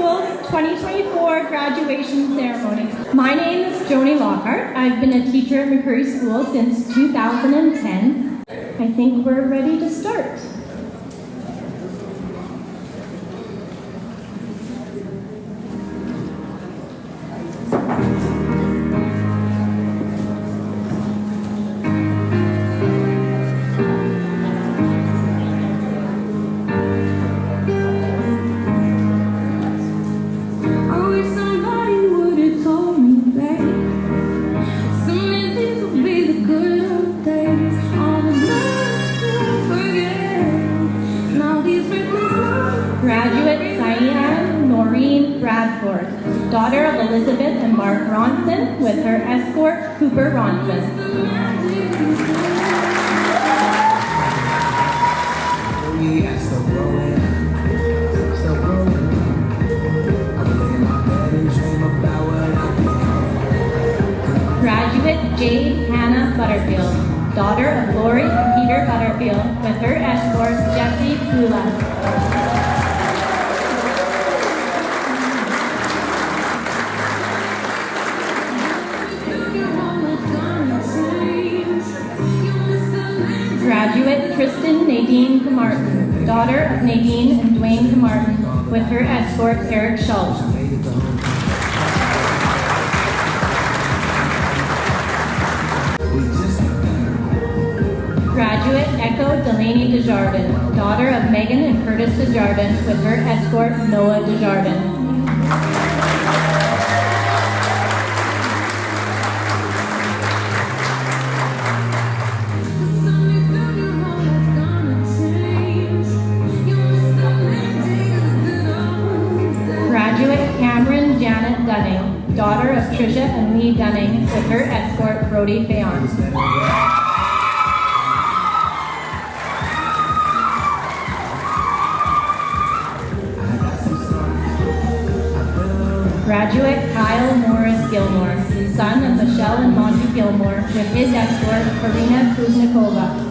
School's 2024 graduation ceremony. My name is Joni Lockhart. I've been a teacher at McCreary School since 2010. I think we're ready to start. Daughter of Elizabeth and Mark Ronson, with her escort, Cooper Ronson. Graduate Jade Hannah Butterfield, daughter of Lori and Peter Butterfield, with her escort, Jesse Pula. Graduate Tristan Nadine Camartin, daughter of Nadine and Dwayne Camartin, with her escort Eric Schultz. Graduate Echo Delaney Desjardins, daughter of Megan and Curtis Desjardins, with her escort Noah Desjardins. Daughter of Tricia and Lee Dunning, with her escort Brody Fayons. Graduate Kyle Morris Gilmore, son of Michelle and Monty Gilmore, with his escort Karina Kuznikova.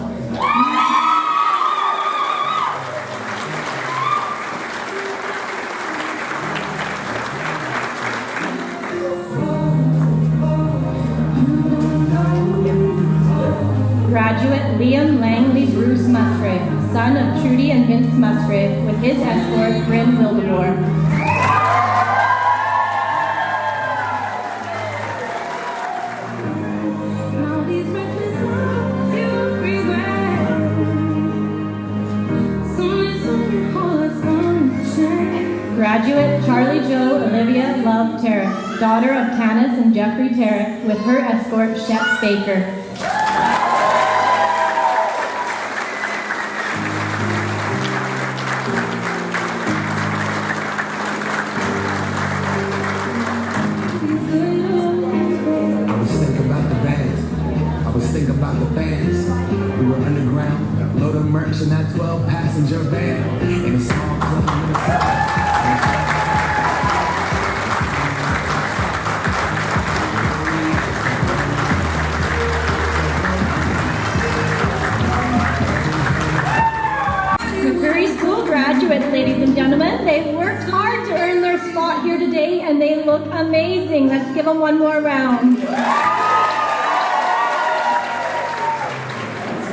Graduate Liam Langley Bruce Musgrave, son of Trudy and Vince Musgrave, with his escort Bryn Wildemore. Graduate Charlie Jo Olivia Love Tarrant, daughter of Tanis and Jeffrey Tarrant, with her escort Shep Baker. We were underground, load of merch in that 12-passenger van. In a small club in the south. McCreary School graduates, ladies and gentlemen, they've worked hard to earn their spot here today, and they look amazing. Let's give them one more round.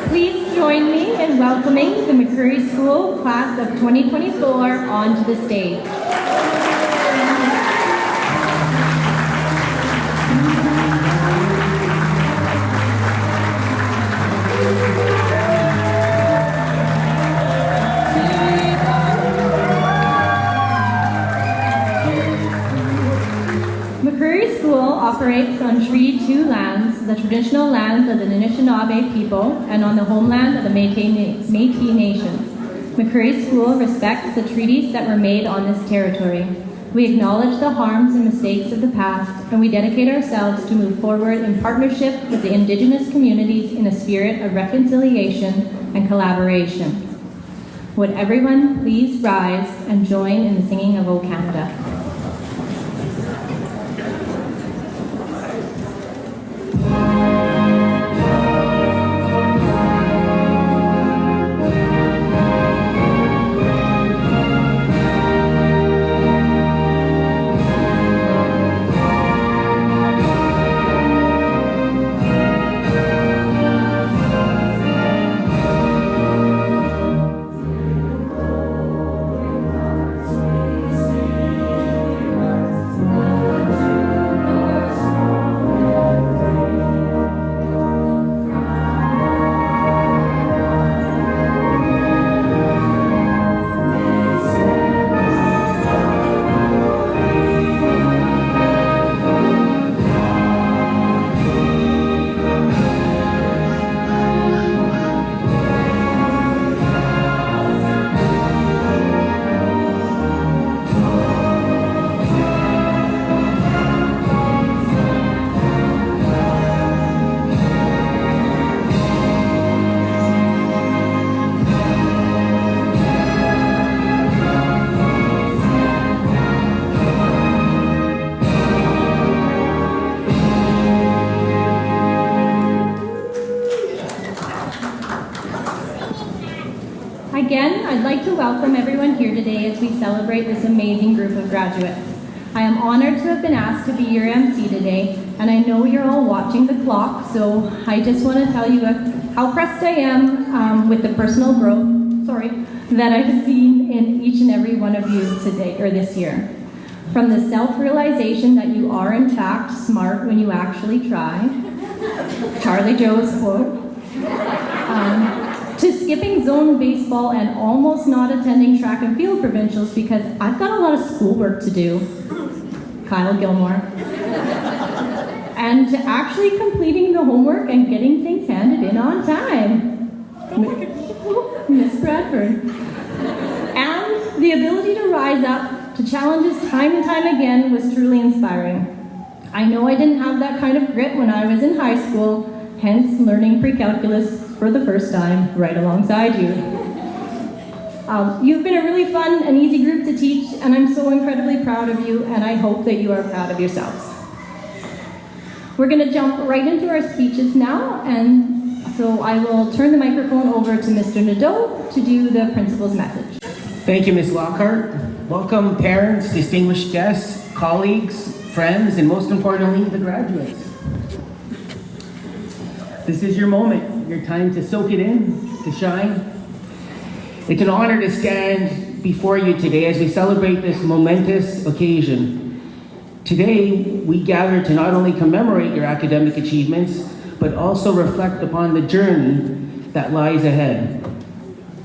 Please join me in welcoming the McCreary School class of 2024 onto the stage. McCreary School operates on Treaty 2 lands, the traditional lands of the Anishinaabe people, and on the homeland of the Métis Nation. McCreary School respects the treaties that were made on this territory. We acknowledge the harms and mistakes of the past, and we dedicate ourselves to move forward in partnership with the Indigenous communities in a spirit of reconciliation and collaboration. Would everyone please rise and join in the singing of O Canada? to welcome everyone here today as we celebrate this amazing group of graduates. I am honored to have been asked to be your MC today, and I know you're all watching the clock, so I just want to tell you how impressed I am with the personal growth, that I've seen in each and every one of you today, or this year. From the self-realization that you are in fact smart when you actually try, Charlie Joe's quote, to skipping zone baseball and almost not attending track and field provincials because I've got a lot of schoolwork to do, Kyle Gilmore, and to actually completing the homework and getting things handed in on time, Miss Bradford, and the ability to rise up to challenges time and time again was truly inspiring. I know I didn't have that kind of grit when I was in high school, hence learning pre-calculus for the first time right alongside you. You've been a really fun and easy group to teach, and I'm so incredibly proud of you, and I hope that you are proud of yourselves. We're going to jump right into our speeches now, and so I will turn the microphone over to Mr. Nadeau to do the principal's message. Thank you, Ms. Lockhart. Welcome, parents, distinguished guests, colleagues, friends, and most importantly, the graduates. This is your moment, your time to soak it in, to shine. It's an honor to stand before you today as we celebrate this momentous occasion. Today, we gather to not only commemorate your academic achievements, but also reflect upon the journey that lies ahead.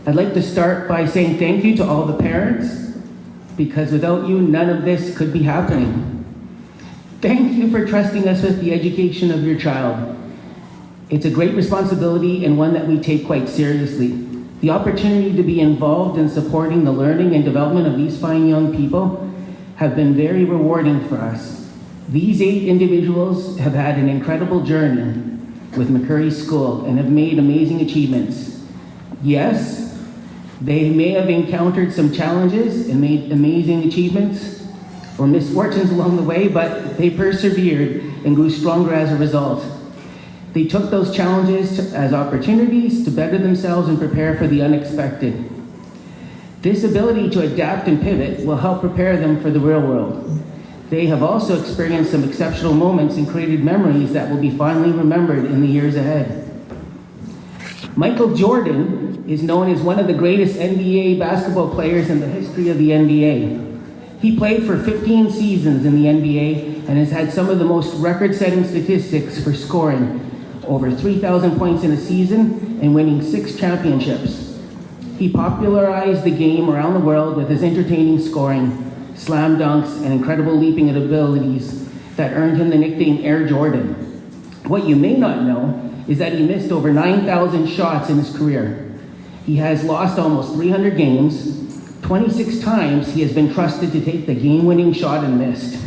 I'd like to start by saying thank you to all the parents, because without you, none of this could be happening. Thank you for trusting us with the education of your child. It's a great responsibility and one that we take quite seriously. The opportunity to be involved in supporting the learning and development of these fine young people have been very rewarding for us. These 8 individuals have had an incredible journey with McCreary School and have made amazing achievements. Yes, they may have encountered some challenges and made amazing achievements or misfortunes along the way, but they persevered and grew stronger as a result. They took those challenges as opportunities to better themselves and prepare for the unexpected. This ability to adapt and pivot will help prepare them for the real world. They have also experienced some exceptional moments and created memories that will be fondly remembered in the years ahead. Michael Jordan is known as one of the greatest NBA basketball players in the history of the NBA. He played for 15 seasons in the NBA and has had some of the most record-setting statistics for scoring, over 3,000 points in a season and winning 6 championships. He popularized the game around the world with his entertaining scoring, slam dunks, and incredible leaping abilities that earned him the nickname Air Jordan. What you may not know is that he missed over 9,000 shots in his career. He has lost almost 300 games. 26 times he has been trusted to take the game-winning shot and missed.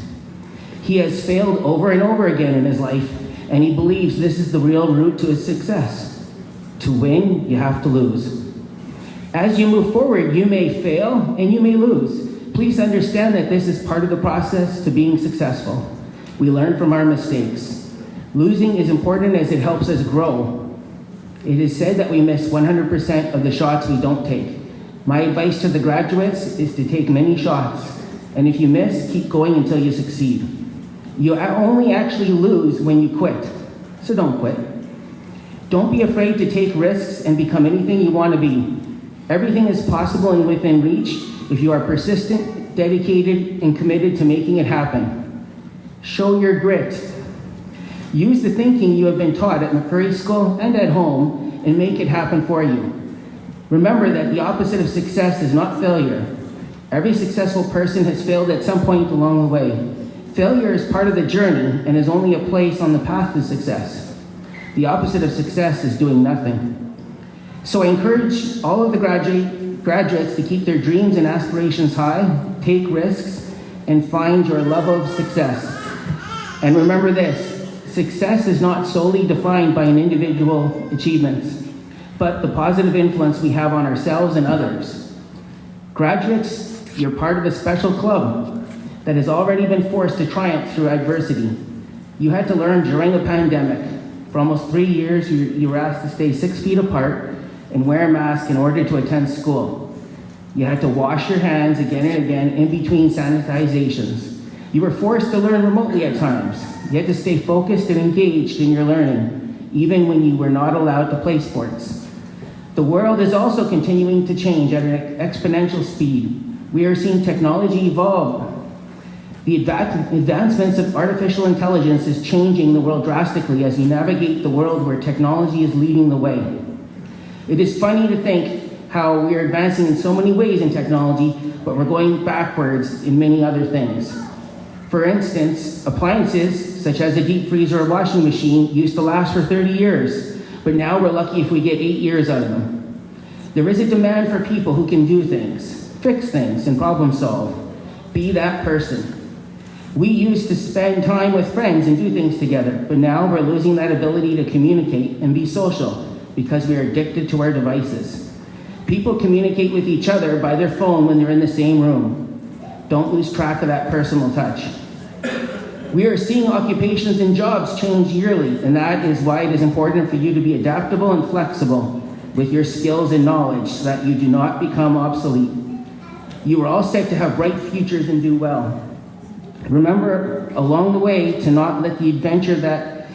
He has failed over and over again in his life, and he believes this is the real route to his success. To win, you have to lose. As you move forward, you may fail and you may lose. Please understand that this is part of the process to being successful. We learn from our mistakes. Losing is important as it helps us grow. It is said that we miss 100% of the shots we don't take. My advice to the graduates is to take many shots, and if you miss, keep going until you succeed. You only actually lose when you quit, so don't quit. Don't be afraid to take risks and become anything you want to be. Everything is possible and within reach if you are persistent, dedicated, and committed to making it happen. Show your grit. Use the thinking you have been taught at McCreary School and at home and make it happen for you. Remember that the opposite of success is not failure. Every successful person has failed at some point along the way. Failure is part of the journey and is only a place on the path to success. The opposite of success is doing nothing. So I encourage all of the graduates to keep their dreams and aspirations high, take risks, and find your level of success. And remember this, success is not solely defined by an individual achievements, but the positive influence we have on ourselves and others. Graduates, you're part of a special club that has already been forced to triumph through adversity. You had to learn during a pandemic. For almost 3 years, you were asked to stay 6 feet apart and wear a mask in order to attend school. You had to wash your hands again and again in between sanitizations. You were forced to learn remotely at times. You had to stay focused and engaged in your learning, even when you were not allowed to play sports. The world is also continuing to change at an exponential speed. We are seeing technology evolve. The advancements of artificial intelligence is changing the world drastically as we navigate the world where technology is leading the way. It is funny to think how we are advancing in so many ways in technology, but we're going backwards in many other things. For instance, appliances such as a deep freezer or washing machine used to last for 30 years, but now we're lucky if we get 8 years out of them. There is a demand for people who can do things, fix things, and problem solve. Be that person. We used to spend time with friends and do things together, but now we're losing that ability to communicate and be social because we are addicted to our devices. People communicate with each other by their phone when they're in the same room. Don't lose track of that personal touch. We are seeing occupations and jobs change yearly, and that is why it is important for you to be adaptable and flexible with your skills and knowledge so that you do not become obsolete. You are all set to have bright futures and do well. Remember along the way to not let the adventure that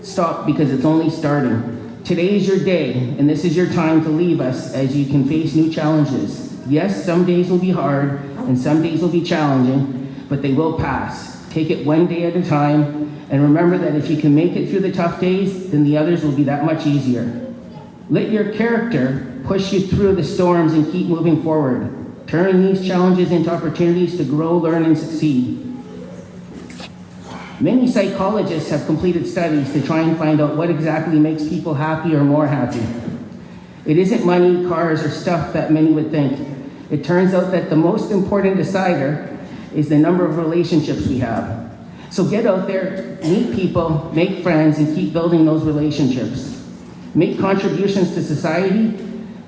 stop because it's only starting. Today is your day, and this is your time to leave us as you can face new challenges. Yes, some days will be hard, and some days will be challenging, but they will pass. Take it one day at a time, and remember that if you can make it through the tough days, then the others will be that much easier. Let your character push you through the storms and keep moving forward. Turn these challenges into opportunities to grow, learn, and succeed. Many psychologists have completed studies to try and find out what exactly makes people happy or more happy. It isn't money, cars, or stuff that many would think. It turns out that the most important decider is the number of relationships we have. So get out there, meet people, make friends, and keep building those relationships. Make contributions to society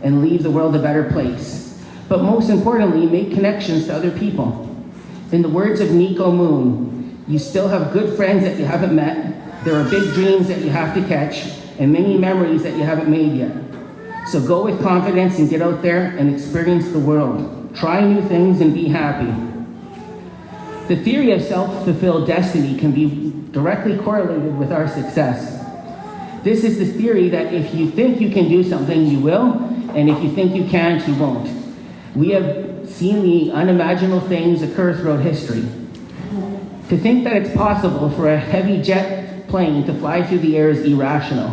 and leave the world a better place. But most importantly, make connections to other people. In the words of Nico Moon, you still have good friends that you haven't met, there are big dreams that you have to catch, and many memories that you haven't made yet. So go with confidence and get out there and experience the world. Try new things and be happy. The theory of self-fulfilled destiny can be directly correlated with our success. This is the theory that if you think you can do something, you will, and if you think you can't, you won't. We have seen the unimaginable things occur throughout history. To think that it's possible for a heavy jet plane to fly through the air is irrational.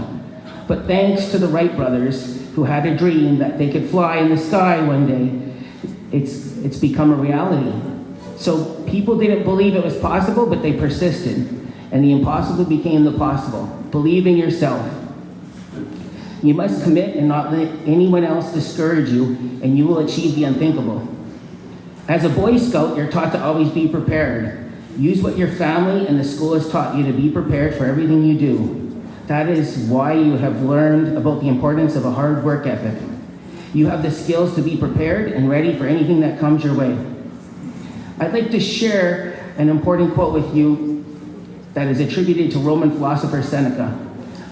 But thanks to the Wright brothers, who had a dream that they could fly in the sky one day, it's become a reality. So people didn't believe it was possible, but they persisted. And the impossible became the possible. Believe in yourself. You must commit and not let anyone else discourage you, and you will achieve the unthinkable. As a Boy Scout, you're taught to always be prepared. Use what your family and the school has taught you to be prepared for everything you do. That is why you have learned about the importance of a hard work ethic. You have the skills to be prepared and ready for anything that comes your way. I'd like to share an important quote with you that is attributed to Roman philosopher Seneca.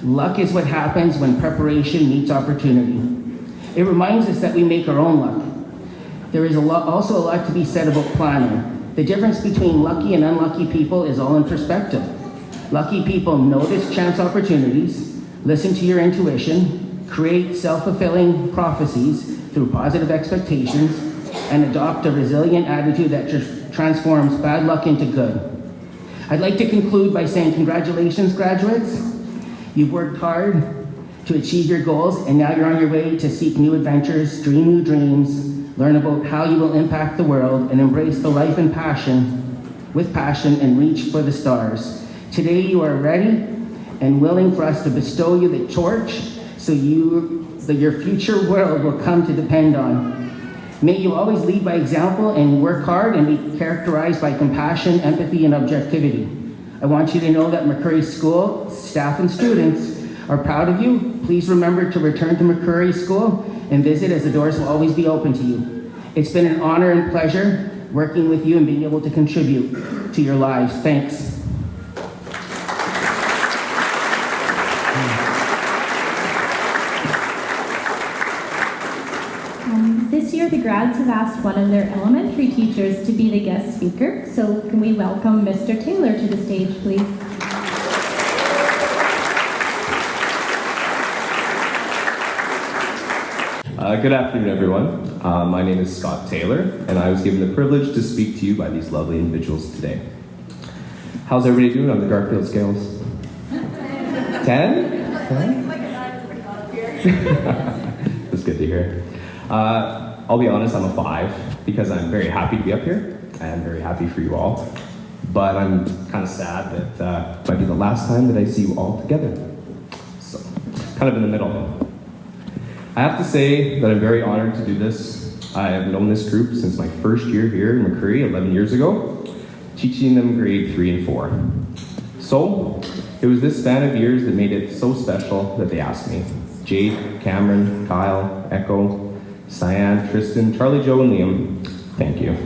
Luck is what happens when preparation meets opportunity. It reminds us that we make our own luck. There is also a lot to be said about planning. The difference between lucky and unlucky people is all in perspective. Lucky people notice chance opportunities, listen to your intuition, create self-fulfilling prophecies through positive expectations, and adopt a resilient attitude that transforms bad luck into good. I'd like to conclude by saying congratulations, graduates. You've worked hard to achieve your goals, and now you're on your way to seek new adventures, dream new dreams, learn about how you will impact the world, and embrace the life and with passion, and reach for the stars. Today you are ready and willing for us to bestow you the torch so your future world will come to depend on. May you always lead by example and work hard and be characterized by compassion, empathy, and objectivity. I want you to know that McCreary School staff and students are proud of you. Please remember to return to McCreary School and visit, as the doors will always be open to you. It's been an honor and pleasure working with you and being able to contribute to your lives. Thanks. This the grads have asked one of their elementary teachers to be the guest speaker, so can we welcome Mr. Taylor to the stage, please? Good afternoon, everyone. My name is Scott Taylor, and I was given the privilege to speak to you by these lovely individuals today. How's everybody doing on the Garfield scales? 10? 10? That's good to hear. I'll be honest, I'm a 5 because I'm very happy to be up here. I'm very happy for you all. But I'm kind of sad that it might be the last time that I see you all together. So, kind of in the middle. I have to say that I'm very honored to do this. I have known this group since my first year here in McCreary 11 years ago, teaching them grade 3 and 4. So, it was this span of years that made it so special that they asked me. Jade, Cameron, Kyle, Echo, Cyan, Tristan, Charlie, Joe, and Liam, thank you.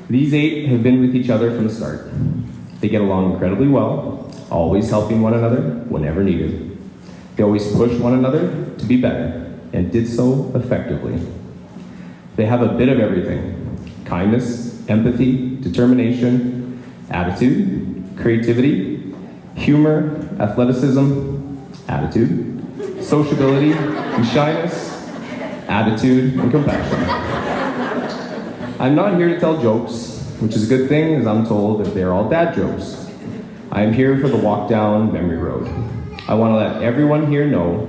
These 8 have been with each other from the start. They get along incredibly well, always helping one another whenever needed. They always push one another to be better, and did so effectively. They have a bit of everything: kindness, empathy, determination, attitude, creativity, humor, athleticism, attitude, sociability and shyness, attitude, and compassion. I'm not here to tell jokes, which is a good thing, as I'm told that they're all dad jokes. I am here for the walk down memory road. I want to let everyone here know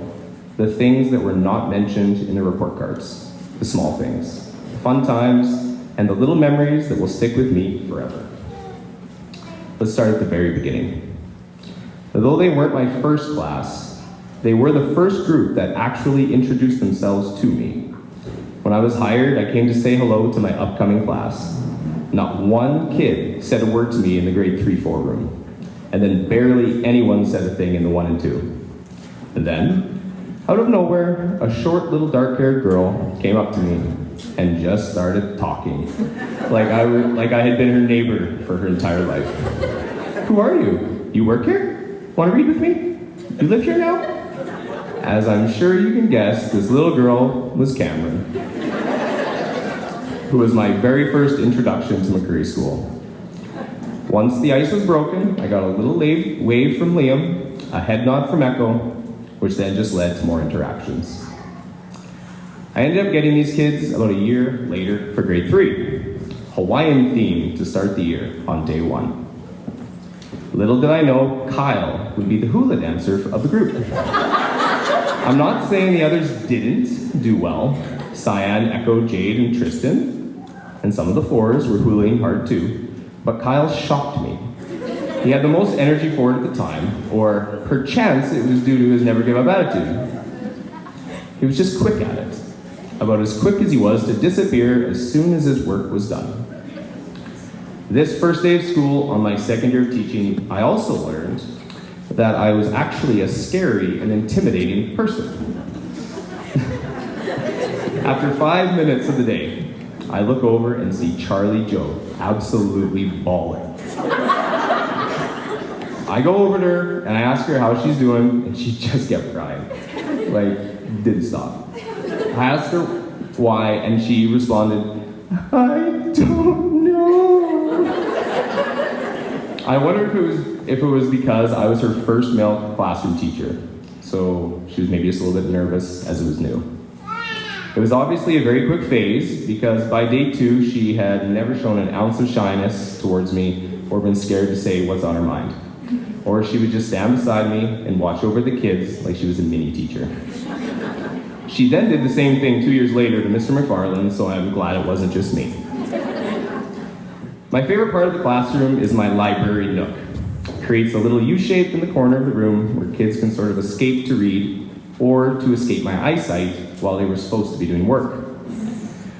the things that were not mentioned in the report cards, the small things, the fun times, and the little memories that will stick with me forever. Let's start at the very beginning. Although they weren't my first class, they were the first group that actually introduced themselves to me. When I was hired, I came to say hello to my upcoming class. Not one kid said a word to me in the grade 3-4 room. And then barely anyone said a thing in the 1 and 2. And then, out of nowhere, a short little dark-haired girl came up to me and just started talking. Like I had been her neighbor for her entire life. Who are you? You work here? Want to read with me? You live here now? As I'm sure you can guess, this little girl was Cameron, who was my very first introduction to McCreary School. Once the ice was broken, I got a little wave from Liam, a head nod from Echo, which then just led to more interactions. I ended up getting these kids about a year later for grade 3, Hawaiian theme to start the year on day 1. Little did I know Kyle would be the hula dancer of the group. I'm not saying the others didn't do well. Cyan, Echo, Jade, and Tristan, and some of the 4s were hulaing hard too. But Kyle shocked me. He had the most energy for it at the time, or perchance it was due to his never give up attitude. He was just quick at it, about as quick as he was to disappear as soon as his work was done. This first day of school, on my second year of teaching, I also learned that I was actually a scary and intimidating person. After 5 minutes of the day, I look over and see Charlie Joe absolutely bawling. I go over to her and I ask her how she's doing, and she just kept crying. Like, didn't stop. I asked her why, and she responded, "I don't know." I wondered if it was because I was her first male classroom teacher, so she was maybe just a little bit nervous as it was new. It was obviously a very quick phase, because by day 2, she had never shown an ounce of shyness towards me or been scared to say what's on her mind. Or she would just stand beside me and watch over the kids like she was a mini teacher. She then did the same thing 2 years later to Mr. McFarland, so I'm glad it wasn't just me. My favorite part of the classroom is my library nook. It creates a little U-shape in the corner of the room where kids can sort of escape to read, or to escape my eyesight while they were supposed to be doing work.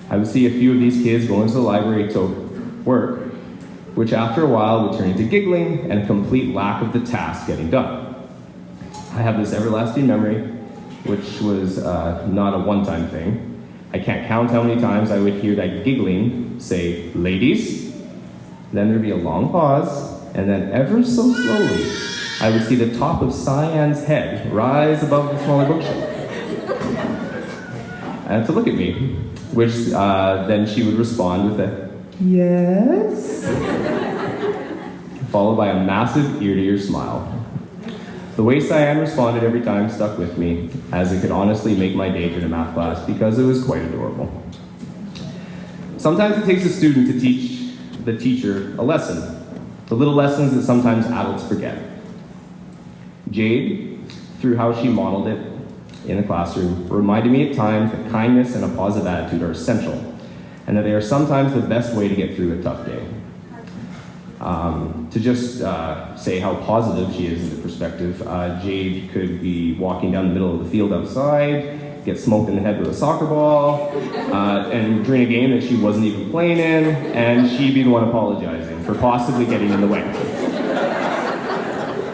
I would see a few of these kids go into the library to work, which after a while would turn into giggling and a complete lack of the task getting done. I have this everlasting memory, which was not a one-time thing. I can't count how many times I would hear that giggling say, "Ladies." Then there'd be a long pause, and then ever so slowly, I would see the top of Cyan's head rise above the smaller bookshelf. And to look at me, which then she would respond with a yes, followed by a massive ear-to-ear smile. The way Cyan responded every time stuck with me, as it could honestly make my day during a math class because it was quite adorable. Sometimes it takes a student to teach the teacher a lesson, the little lessons that sometimes adults forget. Jade, through how she modeled it in the classroom, reminded me at times that kindness and a positive attitude are essential, and that they are sometimes the best way to get through a tough day. To just say how positive she is in the perspective, Jade could be walking down the middle of the field outside, get smoked in the head with a soccer ball, and during a game that she wasn't even playing in, and she'd be the one apologizing for possibly getting in the way.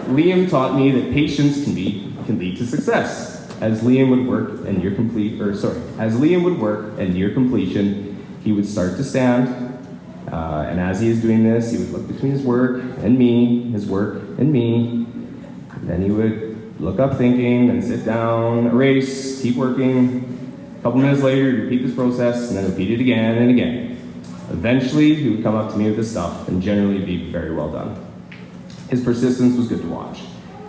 Liam taught me that patience can lead to success. As Liam would work and near completion, he would start to stand, and as he is doing this, he would look between his work and me, his work and me. Then he would look up thinking, then sit down, erase, keep working. A couple minutes later, he'd repeat this process, and then repeat it again and again. Eventually, he would come up to me with his stuff, and generally be very well done. His persistence was good to watch,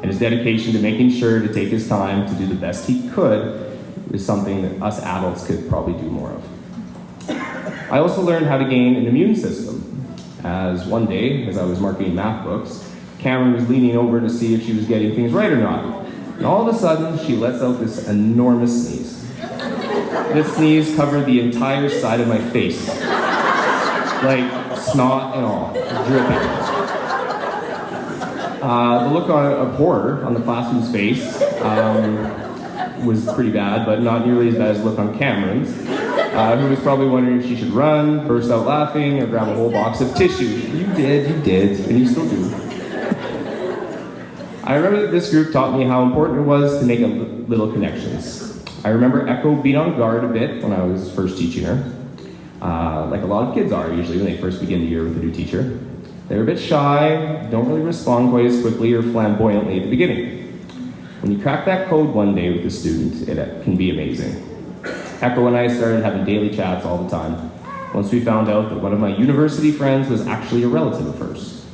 and his dedication to making sure to take his time to do the best he could is something that us adults could probably do more of. I also learned how to gain an immune system, as one day, as I was marking math books, Cameron was leaning over to see if she was getting things right or not, and all of a sudden, she lets out this enormous sneeze. This sneeze covered the entire side of my face, like snot and all, dripping. The look of horror on the classroom's face was pretty bad, but not nearly as bad as the look on Cameron's, who was probably wondering if she should run, burst out laughing, or grab a whole box of tissue. You did, and you still do. I remember that this group taught me how important it was to make little connections. I remember Echo being on guard a bit when I was first teaching her, like a lot of kids are usually when they first begin the year with a new teacher. They're a bit shy, don't really respond quite as quickly or flamboyantly at the beginning. When you crack that code one day with a student, it can be amazing. Echo and I started having daily chats all the time, once we found out that one of my university friends was actually a relative of hers.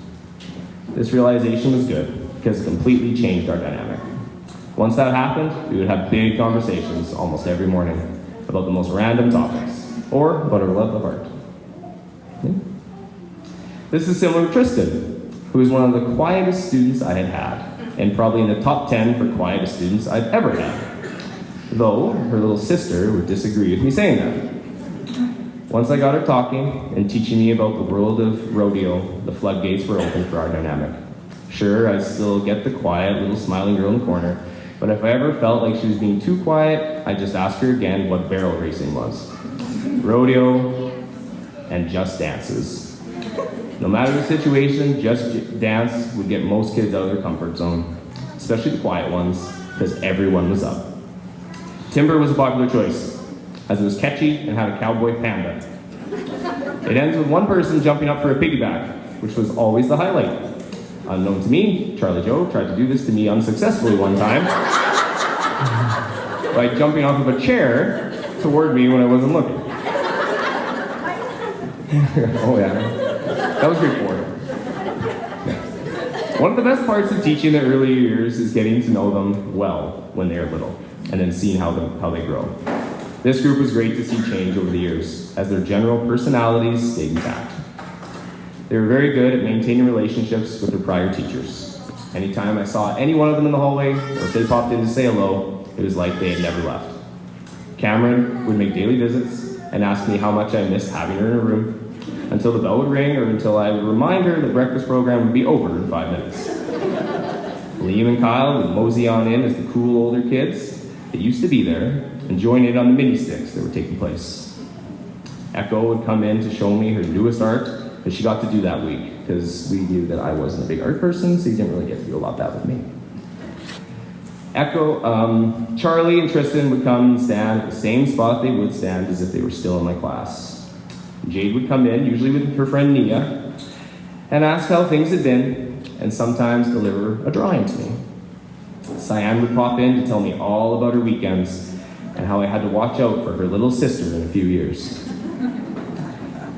This realization was good, because it completely changed our dynamic. Once that happened, we would have big conversations almost every morning about the most random topics, or about our love of art. Yeah. This is similar to Tristan, who is one of the quietest students I had, and probably in the top 10 for quietest students I've ever had. Though, her little sister would disagree with me saying that. Once I got her talking and teaching me about the world of rodeo, the floodgates were open for our dynamic. Sure, I still get the quiet little smiling girl in the corner, but if I ever felt like she was being too quiet, I'd just ask her again what barrel racing was. Rodeo and just dances. No matter the situation, just dance would get most kids out of their comfort zone, especially the quiet ones, because everyone was up. Timber was a popular choice, as it was catchy and had a cowboy panda. It ends with one person jumping up for a piggyback, which was always the highlight. Unknown to me, Charlie Joe tried to do this to me unsuccessfully one time by jumping off of a chair toward me when I wasn't looking. Oh yeah. That was great for her. One of the best parts of teaching the early years is getting to know them well when they are little, and then seeing how they grow. This group was great to see change over the years, as their general personalities stayed intact. They were very good at maintaining relationships with their prior teachers. Anytime I saw any one of them in the hallway, or if they popped in to say hello, it was like they had never left. Cameron would make daily visits and ask me how much I missed having her in her room, until the bell would ring or until I would remind her the breakfast program would be over in 5 minutes. Liam and Kyle would mosey on in as the cool older kids that used to be there and join in on the mini sticks that were taking place. Echo would come in to show me her newest art, but she got to do that week because we knew that I wasn't a big art person, so you didn't really get to do a lot of that with me. Charlie and Tristan would come and stand at the same spot they would stand as if they were still in my class. Jade would come in, usually with her friend Nia, and ask how things had been, and sometimes deliver a drawing to me. Cyan would pop in to tell me all about her weekends, and how I had to watch out for her little sister in a few years.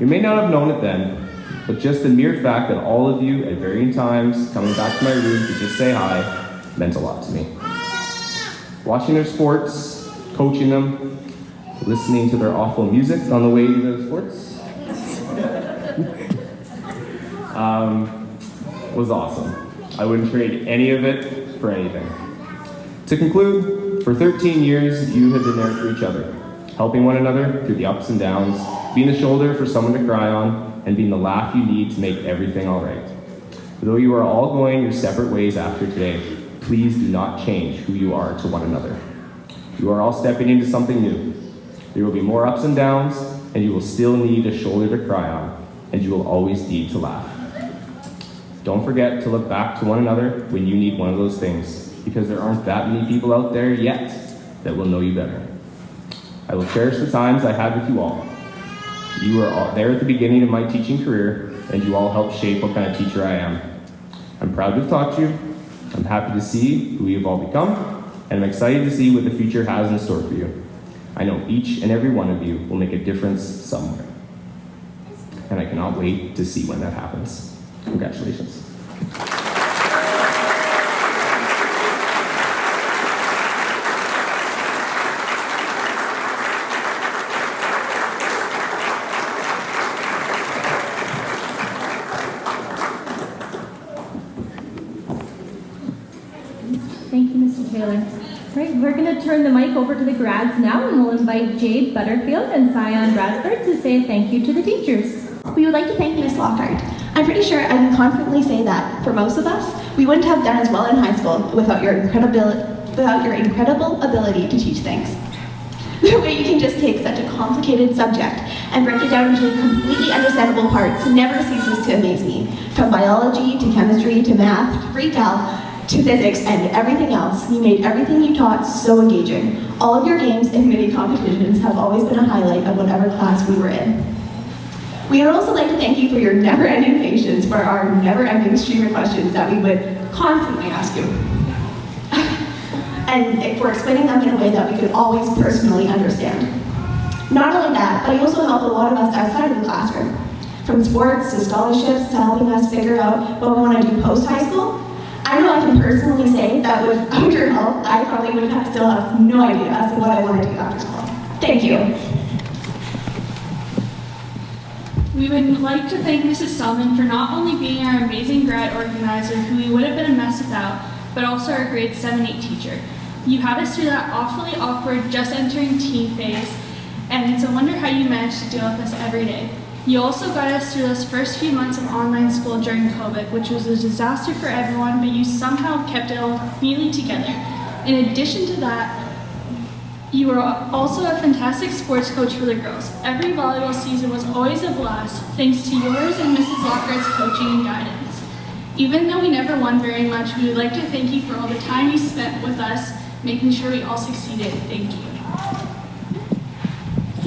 You may not have known it then, but just the mere fact that all of you at varying times coming back to my room to just say hi meant a lot to me. Watching their sports, coaching them, listening to their awful music on the way to their sports was awesome. I wouldn't trade any of it for anything. To conclude, for 13 years, you have been there for each other, helping one another through the ups and downs, being the shoulder for someone to cry on, and being the laugh you need to make everything all right. Though you are all going your separate ways after today, please do not change who you are to one another. You are all stepping into something new. There will be more ups and downs, and you will still need a shoulder to cry on, and you will always need to laugh. Don't forget to look back to one another when you need one of those things, because there aren't that many people out there yet that will know you better. I will cherish the times I had with you all. You were all there at the beginning of my teaching career, and you all helped shape what kind of teacher I am. I'm proud to have taught you. I'm happy to see who you've all become, and I'm excited to see what the future has in store for you. I know each and every one of you will make a difference somewhere. And I cannot wait to see when that happens. Congratulations. Thank you, Mr. Taylor. All right, we're going to turn the mic over to the grads now, and we'll invite Jade Butterfield and Sion Bradford to say thank you to the teachers. We would like to thank Miss Lockhart. I'm pretty sure I can confidently say that for most of us, we wouldn't have done as well in high school without your incredible ability to teach things. The way you can just take such a complicated subject and break it down into completely understandable parts never ceases to amaze me. From biology to chemistry to math to retail to physics and everything else, you made everything you taught so engaging. All of your games and mini competitions have always been a highlight of whatever class we were in. We would also like to thank you for your never-ending patience for our never-ending stream of questions that we would constantly ask you. And for explaining them in a way that we could always personally understand. Not only that, but you also helped a lot of us outside of the classroom. From sports to scholarships to helping us figure out what we want to do post-high school. I know I can personally say that without your help, I probably would have still have no idea as to what I want to do after school. Thank you. We would like to thank Mrs. Selman for not only being our amazing grad organizer, who we would have been a mess without, but also our grade 7-8 teacher. You had us through that awfully awkward just entering teen phase, and it's a wonder how you managed to deal with us every day. You also got us through those first few months of online school during COVID, which was a disaster for everyone, but you somehow kept it all neatly together. In addition to that, you were also a fantastic sports coach for the girls. Every volleyball season was always a blast, thanks to yours and Mrs. Lockhart's coaching and guidance. Even though we never won very much, we would like to thank you for all the time you spent with us, making sure we all succeeded. Thank you.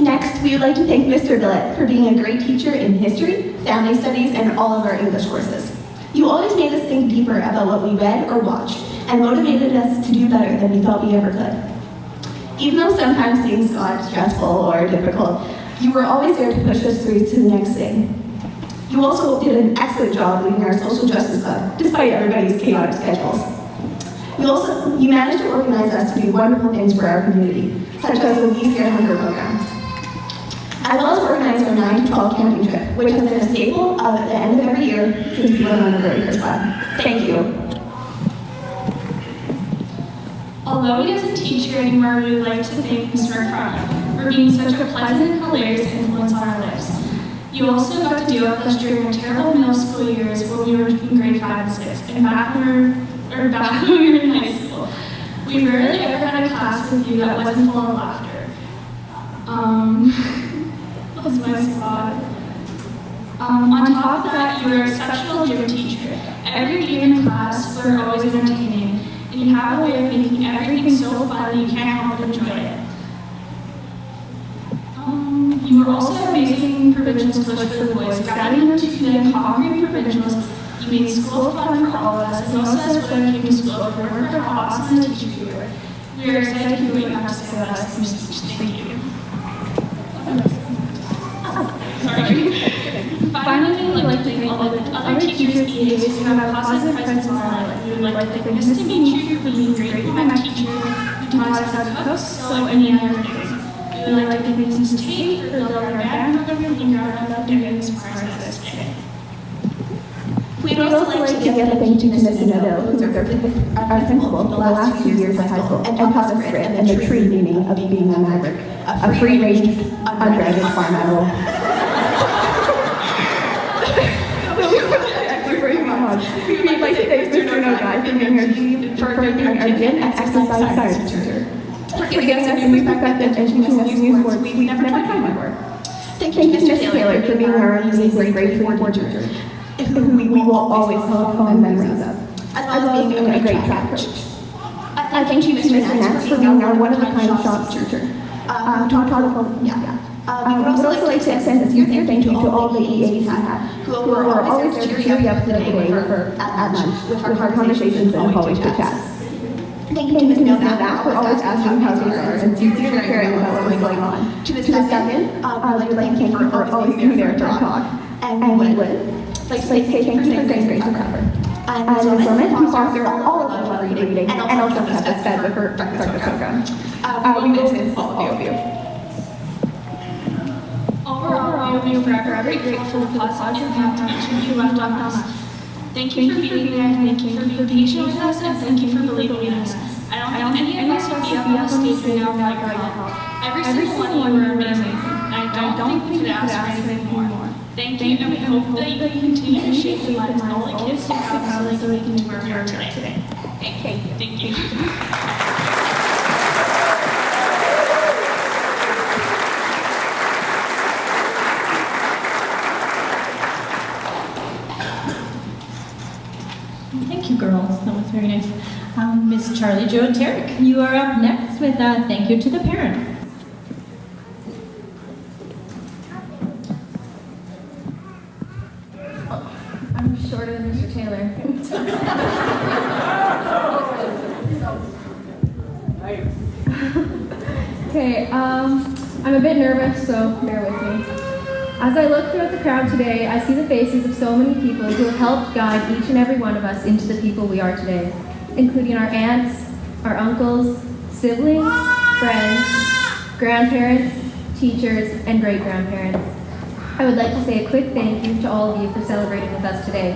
Next, we would like to thank Mr. Billett for being a great teacher in history, family studies, and all of our English courses. You always made us think deeper about what we read or watched, and motivated us to do better than we thought we ever could. Even though sometimes things got stressful or difficult, you were always there to push us through to the next thing. You also did an excellent job leading our social justice club, despite everybody's chaotic schedules. You managed to organize us to do wonderful things for our community, such as the We Fear Hunger program, as well as organize our 9 to 12 camping trip, which has been a staple at the end of every year since we went on the very first one. Thank you. Although he doesn't teach here anymore, we would like to thank Mr. McCreary for being such a pleasant and hilarious influence on our lives. You also got to deal with us during our terrible middle school years when we were in grade 5 and 6, and back when we were in high school. We rarely ever had a class with you that wasn't full of laughter. That was my spot. On top of that, you were an exceptional gym teacher. Every day in class, we were always entertaining. And you have a way of making everything so fun that you can't help but enjoy it. You were also amazing provincials coach for the boys, guiding them to connect concrete provincials. You made school fun for all of us, and also as when you came to school, we were awesome as a teacher you were. We We are excited to hear what you have to say about us in this speech. Thank you. Finally, we would like to thank all the other teachers and EAs who have a positive presence in our life. We would like to thank Mr. Dimitri for being a great math teacher who taught us how to cook, sew, and many other things. We would like to thank Mrs. Tate for building our band program and ground up and getting some part of this today. We'd also like to give a thank you to Mr. Neville, who was our principal for the last 2 years of high school and taught us grit and the true meaning of being a maverick, a free-range, undragged farm animal. We'd like to thank Mr. Nogai for being our gym and exercise science teacher, for giving us a new perspective and teaching us new sports we've never tried before. Thank you, Mr. Taylor, for being our amazing grade 4 teacher, who we will always hold fond memories of, as well as being a great track coach. Thank you, Mr. Nance, for being our one-of-a-kind shops teacher. We would also like to extend a sincere thank you to all the EAs we had, who are always there to cheer you up throughout the day at lunch, with our conversations and hallway chats. Thank you to Ms. Novak for always asking how things are and sincerely caring about what was going on. To Ms. Duncan, I would like to thank you for always being there for a talk. And we would like to say thank you for saying grace and cover. And Ms. Lerman, who foster all of us for reading and also kept us fed with her breakfast program. We will miss all of you. Overall, we are forever grateful for the positive impact you left on us. Thank you for being there, thank you for being patient with us, and thank you for believing in us. I don't think any of us would be up on the stage right now without your help. Every single one of you were amazing, and I don't think we could ask for anything more. Thank you, and we hope that you continue to shape the lives of all the kids who have us so we can do where we are today. Thank you. Thank you, girls. That was very nice. Miss Charlie Jo Tarek, you are up next with a thank you to the parents. I'm shorter than Mr. Taylor. Okay, I'm a bit nervous, so bear with me. As I look throughout the crowd today, I see the faces of so many people who have helped guide each and every one of us into the people we are today, including our aunts, our uncles, siblings, friends, grandparents, teachers, and great-grandparents. I would like to say a quick thank you to all of you for celebrating with us today.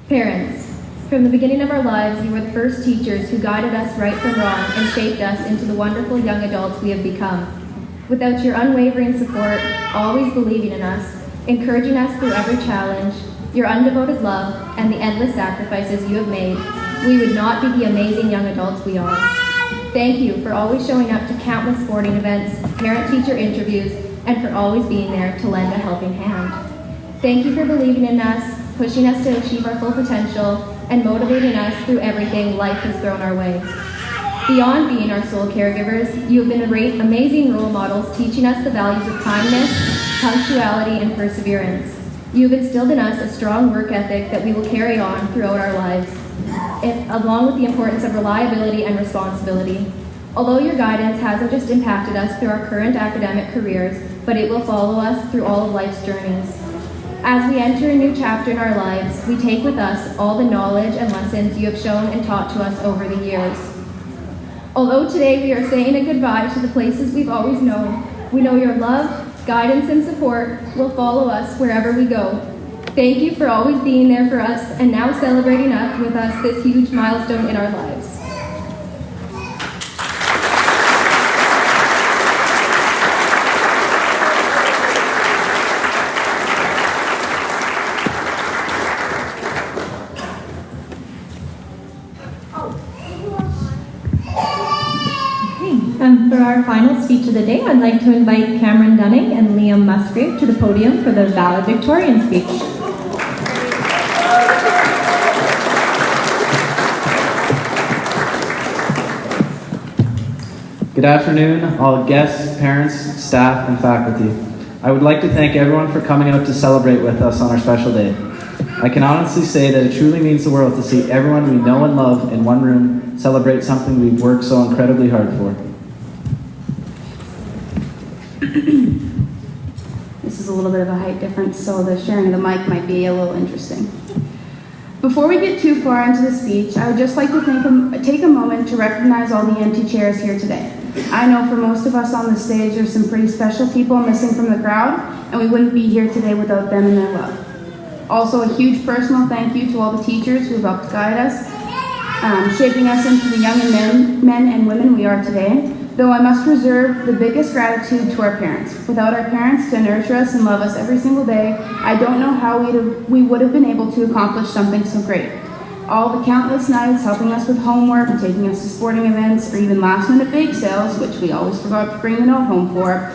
Parents, from the beginning of our lives, you were the first teachers who guided us right from wrong and shaped us into the wonderful young adults we have become. Without your unwavering support, always believing in us, encouraging us through every challenge, your undevoted love, and the endless sacrifices you have made, we would not be the amazing young adults we are. Thank you for always showing up to countless sporting events, parent-teacher interviews, and for always being there to lend a helping hand. Thank you for believing in us, pushing us to achieve our full potential, and motivating us through everything life has thrown our way. Beyond being our sole caregivers, you have been amazing role models teaching us the values of kindness, punctuality, and perseverance. You have instilled in us a strong work ethic that we will carry on throughout our lives, along with the importance of reliability and responsibility. Although your guidance hasn't just impacted us through our current academic careers, but it will follow us through all of life's journeys. As we enter a new chapter in our lives, we take with us all the knowledge and lessons you have shown and taught to us over the years. Although today we are saying a goodbye to the places we've always known, we know your love, guidance, and support will follow us wherever we go. Thank you for always being there for us and now celebrating with us this huge milestone in our lives. For our final speech of the day, I'd like to invite Cameron Dunning and Liam Musgrave to the podium for the Valedictorian speech. Good afternoon, all guests, parents, staff, and faculty. I would like to thank everyone for coming out to celebrate with us on our special day. I can honestly say that it truly means the world to see everyone we know and love in one room celebrate something we've worked so incredibly hard for. This is a little bit of a height difference, so the sharing of the mic might be a little interesting. Before we get too far into the speech, I would just like to take a moment to recognize all the empty chairs here today. I know for most of us on the stage, there's some pretty special people missing from the crowd, and we wouldn't be here today without them and their love. Also, a huge personal thank you to all the teachers who have helped guide us, shaping us into the young men and women we are today. Though I must reserve the biggest gratitude to our parents. Without our parents to nurture us and love us every single day, I don't know how we would have been able to accomplish something so great. All the countless nights helping us with homework and taking us to sporting events or even last-minute bake sales, which we always forgot to bring the note home for,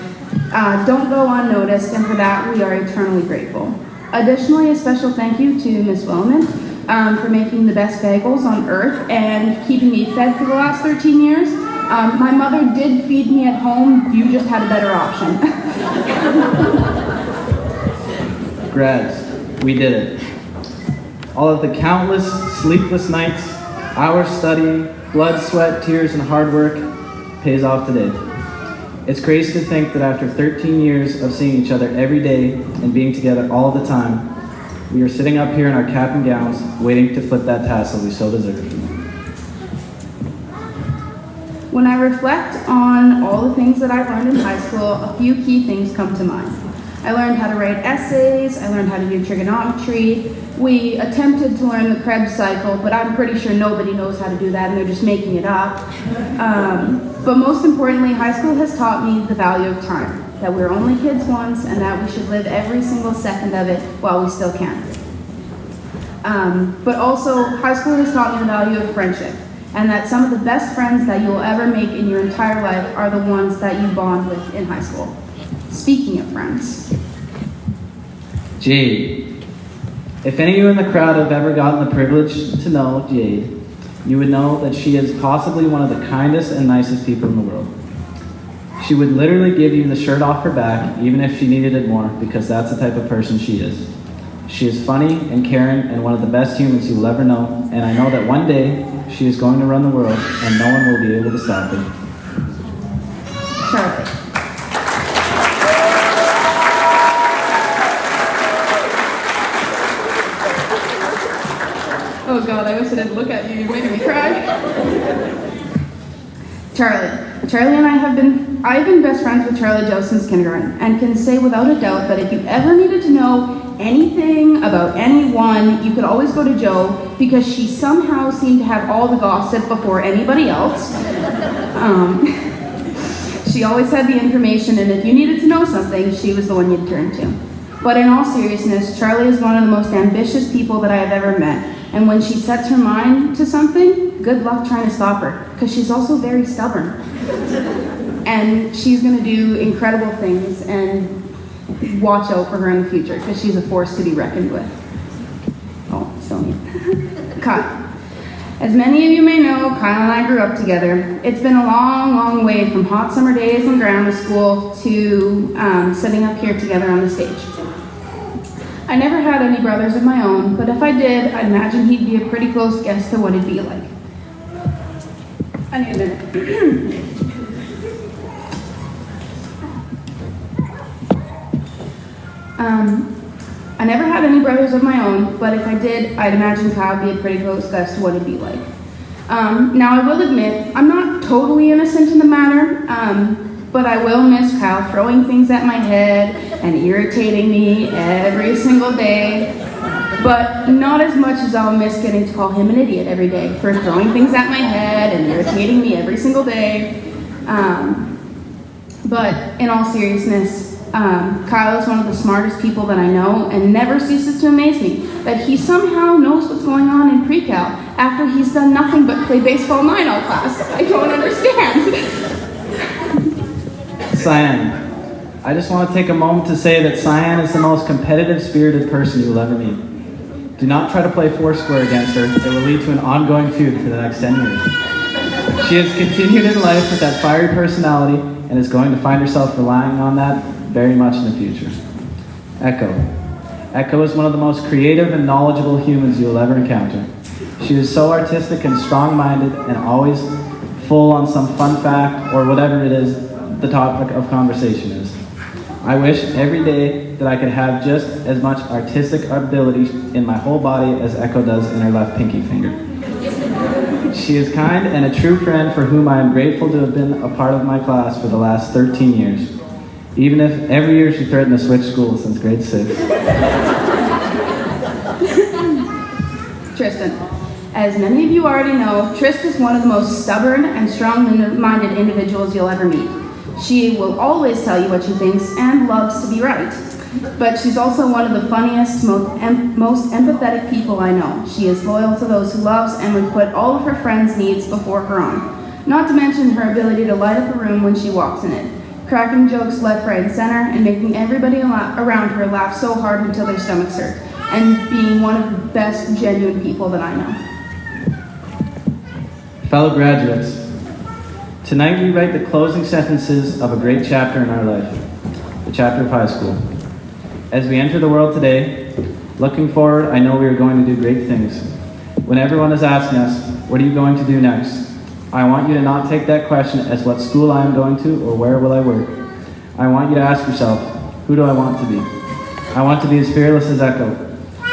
don't go unnoticed, and for that we are eternally grateful. Additionally, a special thank you to Ms. Wellman for making the best bagels on earth and keeping me fed for the last 13 years. My mother did feed me at home, you just had a better option. Grads, we did it. All of the countless sleepless nights, hours studying, blood, sweat, tears, and hard work pays off today. It's crazy to think that after 13 years of seeing each other every day and being together all the time, we are sitting up here in our cap and gowns waiting to flip that tassel we so deserve. When I reflect on all the things that I've learned in high school, a few key things come to mind. I learned how to write essays, I learned how to do trigonometry, we attempted to learn the Krebs cycle, but I'm pretty sure nobody knows how to do that and they're just making it up. But most importantly, high school has taught me the value of time, that we're only kids once and that we should live every single second of it while we still can. But also, high school has taught me the value of friendship, and that some of the best friends that you'll ever make in your entire life are the ones that you bond with in high school. Speaking of friends. Jade. If any of you in the crowd have ever gotten the privilege to know Jade, you would know that she is possibly one of the kindest and nicest people in the world. She would literally give you the shirt off her back, even if she needed it more, because that's the type of person she is. She is funny and caring and one of the best humans you'll ever know, and I know that one day she is going to run the world and no one will be able to stop her. Charlie. Oh God, I wish I didn't look at you, you're making me cry. Charlie and I've been best friends with Charlie Joe since kindergarten, and can say without a doubt that if you ever needed to know anything about anyone, you could always go to Joe, because she somehow seemed to have all the gossip before anybody else. She always had the information, and if you needed to know something, she was the one you'd turn to. But in all seriousness, Charlie is one of the most ambitious people that I have ever met. And when she sets her mind to something, good luck trying to stop her, because she's also very stubborn. And she's going to do incredible things, and watch out for her in the future, because she's a force to be reckoned with. Oh, still me. Kyle. As many of you may know, Kyle and I grew up together. It's been a long, long way from hot summer days in grammar school to sitting up here together on the stage. I never had any brothers of my own, but if I did, I'd imagine he'd be a pretty close guess to what it'd be like. I need a minute. I never had any brothers of my own, but if I did, I'd imagine Kyle would be a pretty close guess to what it'd be like. Now, I will admit, I'm not totally innocent in the matter, but I will miss Kyle throwing things at my head and irritating me every single day, but not as much as I'll miss getting to call him an idiot every day for throwing things at my head and irritating me every single day. But in all seriousness, Kyle is one of the smartest people that I know, and never ceases to amaze me that he somehow knows what's going on in pre-cal after he's done nothing but play baseball 9 all class. I don't understand. Cyan. I just want to take a moment to say that Cyan is the most competitive spirited person you'll ever meet. Do not try to play foursquare against her. It will lead to an ongoing feud for the next 10 years. She has continued in life with that fiery personality and is going to find herself relying on that very much in the future. Echo. Echo is one of the most creative and knowledgeable humans you'll ever encounter. She is so artistic and strong-minded and always full on some fun fact or whatever it is the topic of conversation is. I wish every day that I could have just as much artistic ability in my whole body as Echo does in her left pinky finger. She is kind and a true friend for whom I am grateful to have been a part of my class for the last 13 years. Even if every year she threatened to switch schools since grade 6. Tristan. As many of you already know, Trist is one of the most stubborn and strong-minded individuals you'll ever meet. She will always tell you what she thinks and loves to be right. But she's also one of the funniest, most empathetic people I know. She is loyal to those who loves and would put all of her friends' needs before her own. Not to mention her ability to light up a room when she walks in it, cracking jokes left, right, and center, and making everybody around her laugh so hard until their stomachs hurt, and being one of the best, genuine people that I know. Fellow graduates, tonight we write the closing sentences of a great chapter in our life, the chapter of high school. As we enter the world today, looking forward, I know we are going to do great things. When everyone is asking us, what are you going to do next? I want you to not take that question as what school I am going to or where will I work. I want you to ask yourself, who do I want to be? I want to be as fearless as Echo,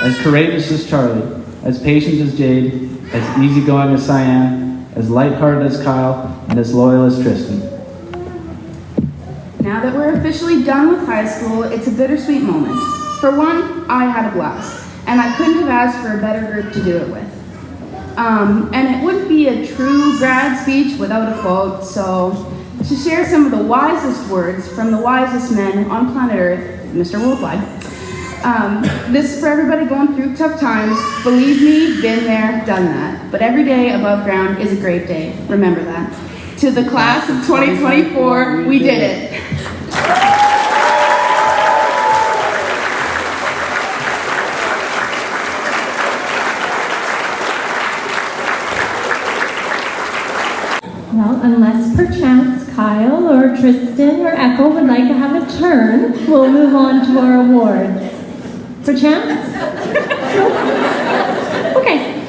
as courageous as Charlie, as patient as Jade, as easygoing as Cyan, as lighthearted as Kyle, and as loyal as Tristan. Now that we're officially done with high school, it's a bittersweet moment. For one, I had a blast, and I couldn't have asked for a better group to do it with. And it wouldn't be a true grad speech without a quote, so to share some of the wisest words from the wisest men on planet Earth, Mr. Worldwide. This is for everybody going through tough times. Believe me, been there, done that. But every day above ground is a great day. Remember that. To the class of 2024, we did it. Well, unless perchance Kyle or Tristan or Echo would like to have a turn, we'll move on to our awards. Perchance? Okay,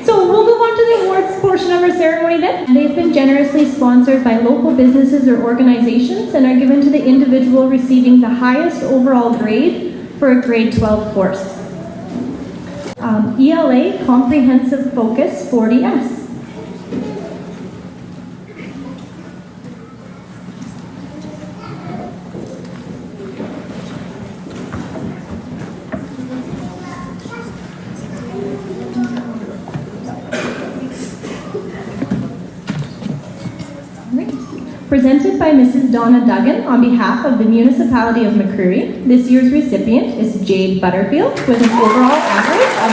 so we'll move on to the awards portion of our ceremony then. They've been generously sponsored by local businesses or organizations and are given to the individual receiving the highest overall grade for a grade 12 course. ELA Comprehensive Focus 40S. Presented by Mrs. Donna Duggan on behalf of the Municipality of McCreary. This year's recipient is Jade Butterfield with an overall average of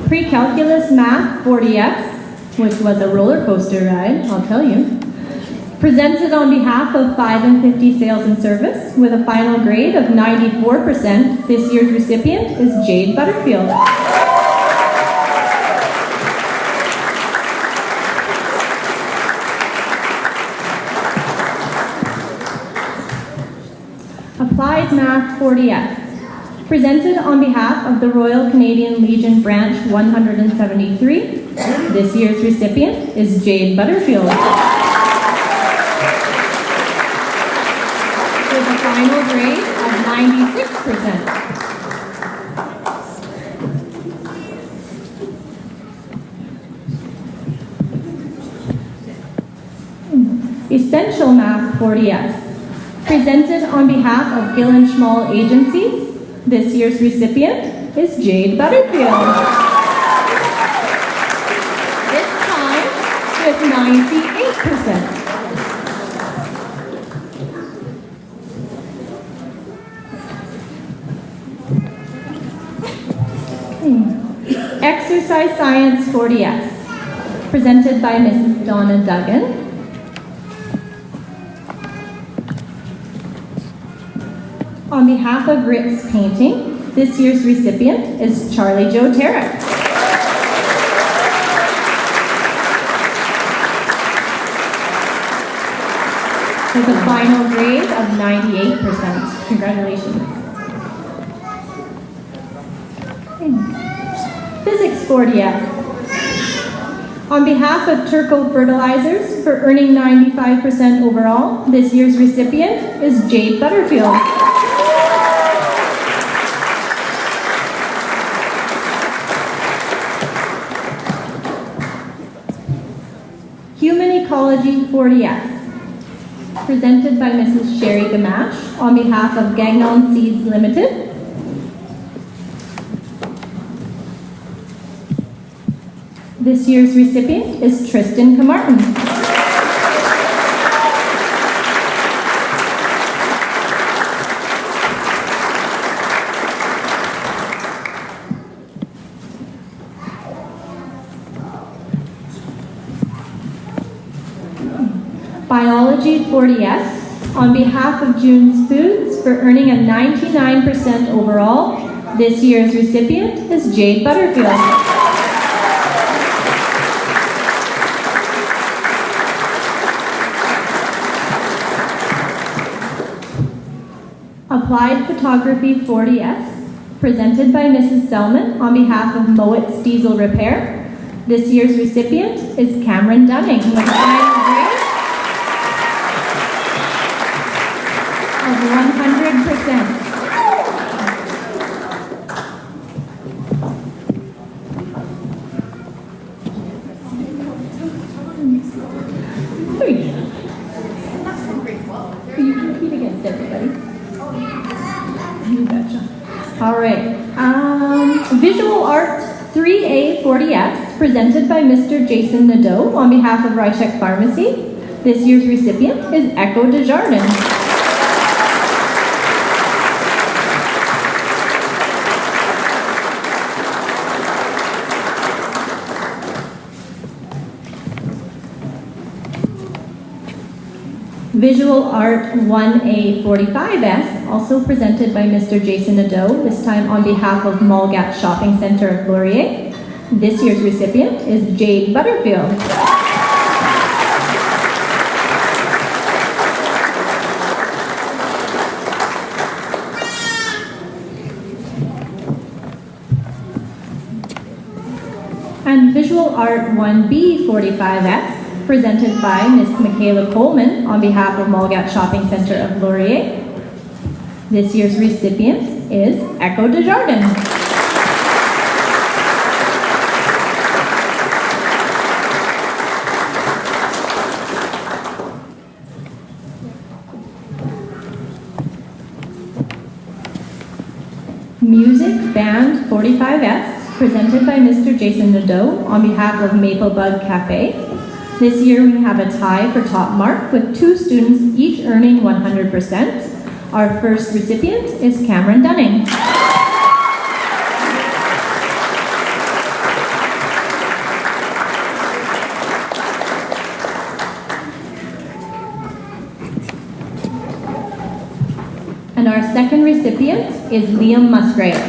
99%. Pre-calculus Math 40S, which was a roller coaster ride, I'll tell you. Presented on behalf of 5 and 50 Sales and Service with a final grade of 94%. This year's recipient is Jade Butterfield. Applied Math 40S. Presented on behalf of the Royal Canadian Legion Branch 173. This year's recipient is Jade Butterfield. Final grade of 96%. Essential Math 40S. Presented on behalf of Gill & Schmall Agencies. This year's recipient is Jade Butterfield. This time with 98%. Exercise Science 40S, presented by Mrs. Donna Duggan. On behalf of Ritz Painting, This year's recipient is Charlie Joe Tarek. With a final grade of 98%. Congratulations. Physics 40S. On behalf of Turco Fertilizers for earning 95% overall, this year's recipient is Jade Butterfield. Human Ecology 40S. Presented by Mrs. Sherry Gamache on behalf of Gagnon Seeds Limited. This year's recipient is Tristan Camartin. Biology 40S, on behalf of June's Foods for earning a 99% overall, this year's recipient is Jade Butterfield. Applied Photography 40S, presented by Mrs. Selman on behalf of Mowat's Diesel Repair. This year's recipient is Cameron Dunning with a final grade of 100%. There you go. You compete against everybody. You betcha. All right. Visual Art 3A 40S, presented by Mr. Jason Nadeau on behalf of Rychek Pharmacy. This year's recipient is Echo Desjardins. Visual Art 1A 45S, also presented by Mr. Jason Nadeau, this time on behalf of Mulgat Shopping Centre of Laurier. This year's recipient is Jade Butterfield. And Visual Art 1B 45S, presented by Ms. Michaela Coleman on behalf of Mulgat Shopping Centre of Laurier. This year's recipient is Echo Desjardins. Music Band 45S, presented by Mr. Jason Nadeau on behalf of Maple Bug Cafe. This year we have a tie for top mark with 2 students each earning 100%. Our first recipient is Cameron Dunning. And our second recipient is Liam Musgrave.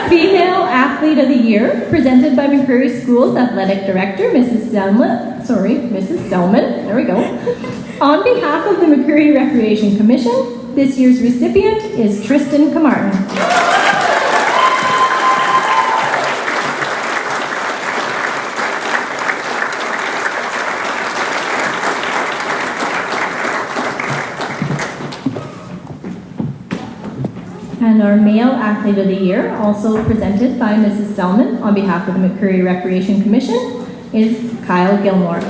Female Athlete of the Year, presented by McCreary School's Athletic Director, Mrs. Selman, there we go. On behalf of the McCreary Recreation Commission, this year's recipient is Tristan Camartin. And our Male Athlete of the Year, also presented by Mrs. Selman on behalf of the McCreary Recreation Commission, is Kyle Gilmore.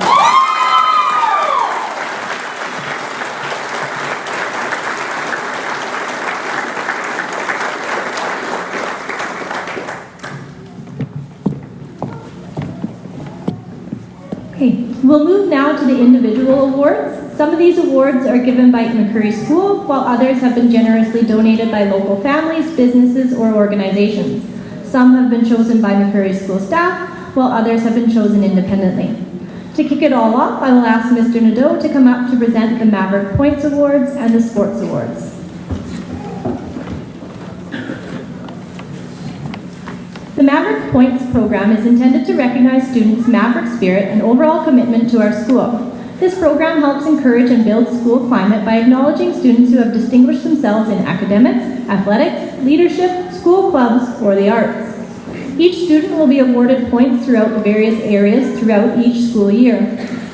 Okay, we'll move now to the individual awards. Some of these awards are given by McCreary School, while others have been generously donated by local families, businesses, or organizations. Some have been chosen by McCreary School staff, while others have been chosen independently. To kick it all off, I will ask Mr. Nadeau to come up to present the Maverick Points Awards and the Sports Awards. The Maverick Points program is intended to recognize students' Maverick spirit and overall commitment to our school. This program helps encourage and build school climate by acknowledging students who have distinguished themselves in academics, athletics, leadership, school clubs, or the arts. Each student will be awarded points throughout the various areas throughout each school year.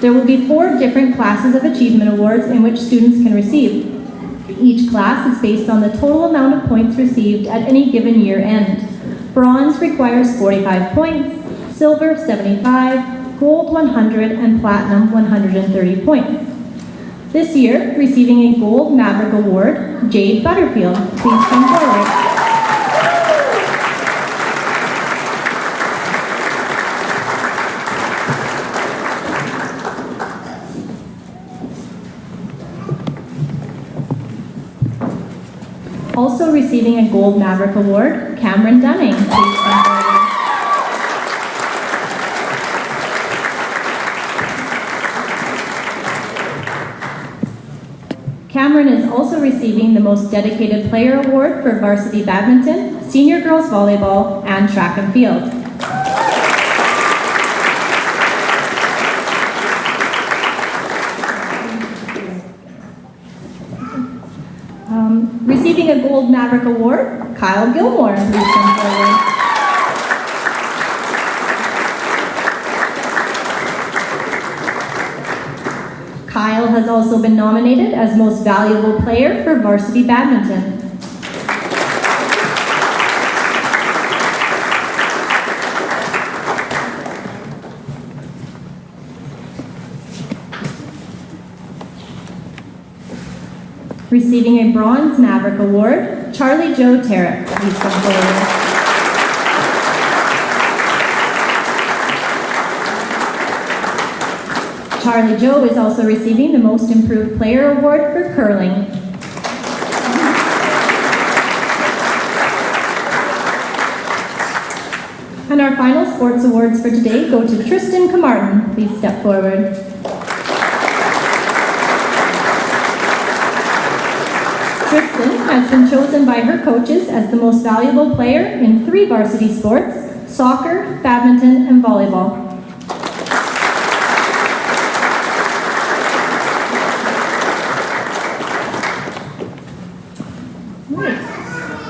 There will be 4 different classes of achievement awards in which students can receive. Each class is based on the total amount of points received at any given year end. Bronze requires 45 points, silver 75, gold 100, and platinum 130 points. This year, receiving a Gold Maverick Award, Jade Butterfield. Please come forward. Also receiving a Gold Maverick Award, Cameron Dunning. Please come forward. Cameron is also receiving the Most Dedicated Player Award for varsity badminton, senior girls volleyball, and track and field. Receiving a Gold Maverick Award, Kyle Gilmore. Please come forward. Kyle has also been nominated as Most Valuable Player for varsity badminton. Receiving a Bronze Maverick Award, Charlie Joe Tarrant. Please come forward. Charlie Joe is also receiving the Most Improved Player Award for curling. And our final sports awards for today go to Tristan Camartin. Please step forward. Tristan has been chosen by her coaches as the most valuable player in 3 varsity sports, soccer, badminton, and volleyball.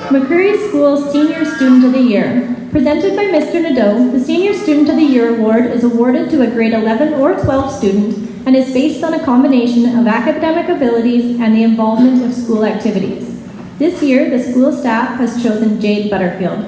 McCreary School Senior Student of the Year. Presented by Mr. Nadeau, the Senior Student of the Year Award is awarded to a grade 11 or 12 student and is based on a combination of academic abilities and the involvement of school activities. This year, the school staff has chosen Jade Butterfield.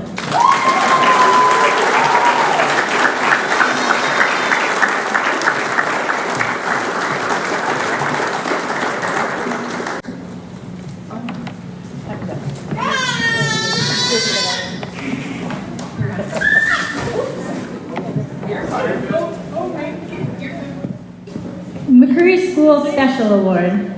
McCreary School Special Award.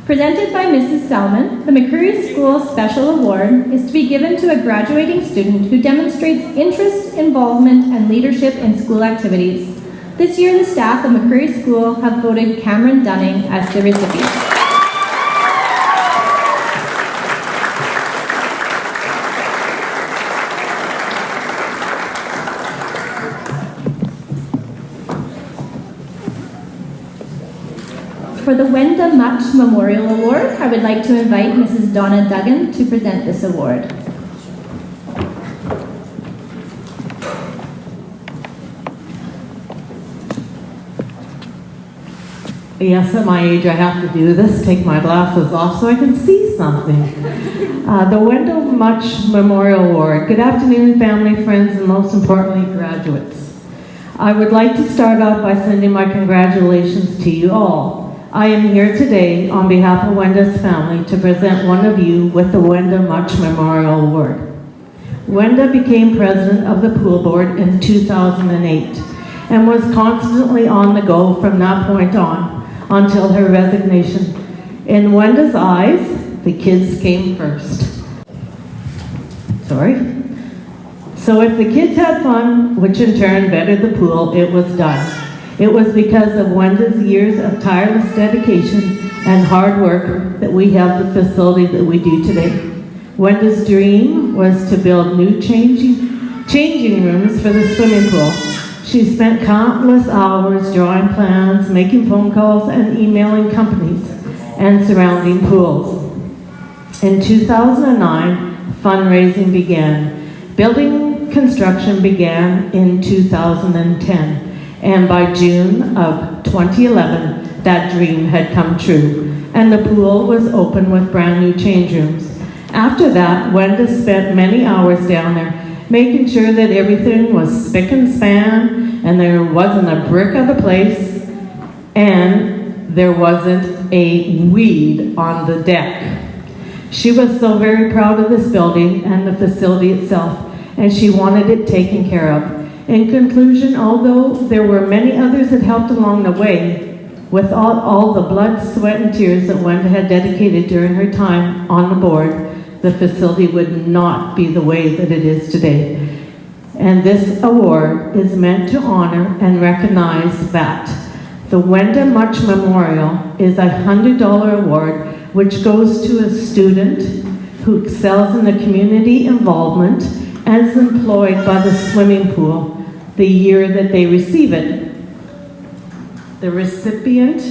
Presented by Mrs. Selman, the McCreary School Special Award is to be given to a graduating student who demonstrates interest, involvement, and leadership in school activities. This year, the staff of McCreary School have voted Cameron Dunning as the recipient. For the Wenda Much Memorial Award, I would like to invite Mrs. Donna Duggan to present this award. Yes, at my age I have to do this, take my glasses off so I can see something. The Wendell Much Memorial Award. Good afternoon, family, friends, and most importantly, graduates. I would like to start off by sending my congratulations to you all. I am here today on behalf of Wenda's family to present one of you with the Wenda Much Memorial Award. Wenda became president of the pool board in 2008 and was constantly on the go from that point on. until her resignation. In Wenda's eyes, the kids came first. Sorry. So if the kids had fun, which in turn bettered the pool, it was done. It was because of Wenda's years of tireless dedication and hard work that we have the facility that we do today. Wenda's dream was to build new changing rooms for the swimming pool. She spent countless hours drawing plans, making phone calls, and emailing companies and surrounding pools. In 2009, fundraising began. Building construction began in 2010, and by June of 2011, that dream had come true, and the pool was open with brand new change rooms. After that, Wenda spent many hours down there, making sure that everything was spick and span, and there wasn't a brick of the place, and there wasn't a weed on the deck. She was so very proud of this building and the facility itself, and she wanted it taken care of. In conclusion, although there were many others that helped along the way, with all the blood, sweat, and tears that Wenda had dedicated during her time on the board, the facility would not be the way that it is today. And this award is meant to honor and recognize that. The Wenda Much Memorial is a $100 award which goes to a student who excels in the community involvement and is employed by the swimming pool the year that they receive it. The recipient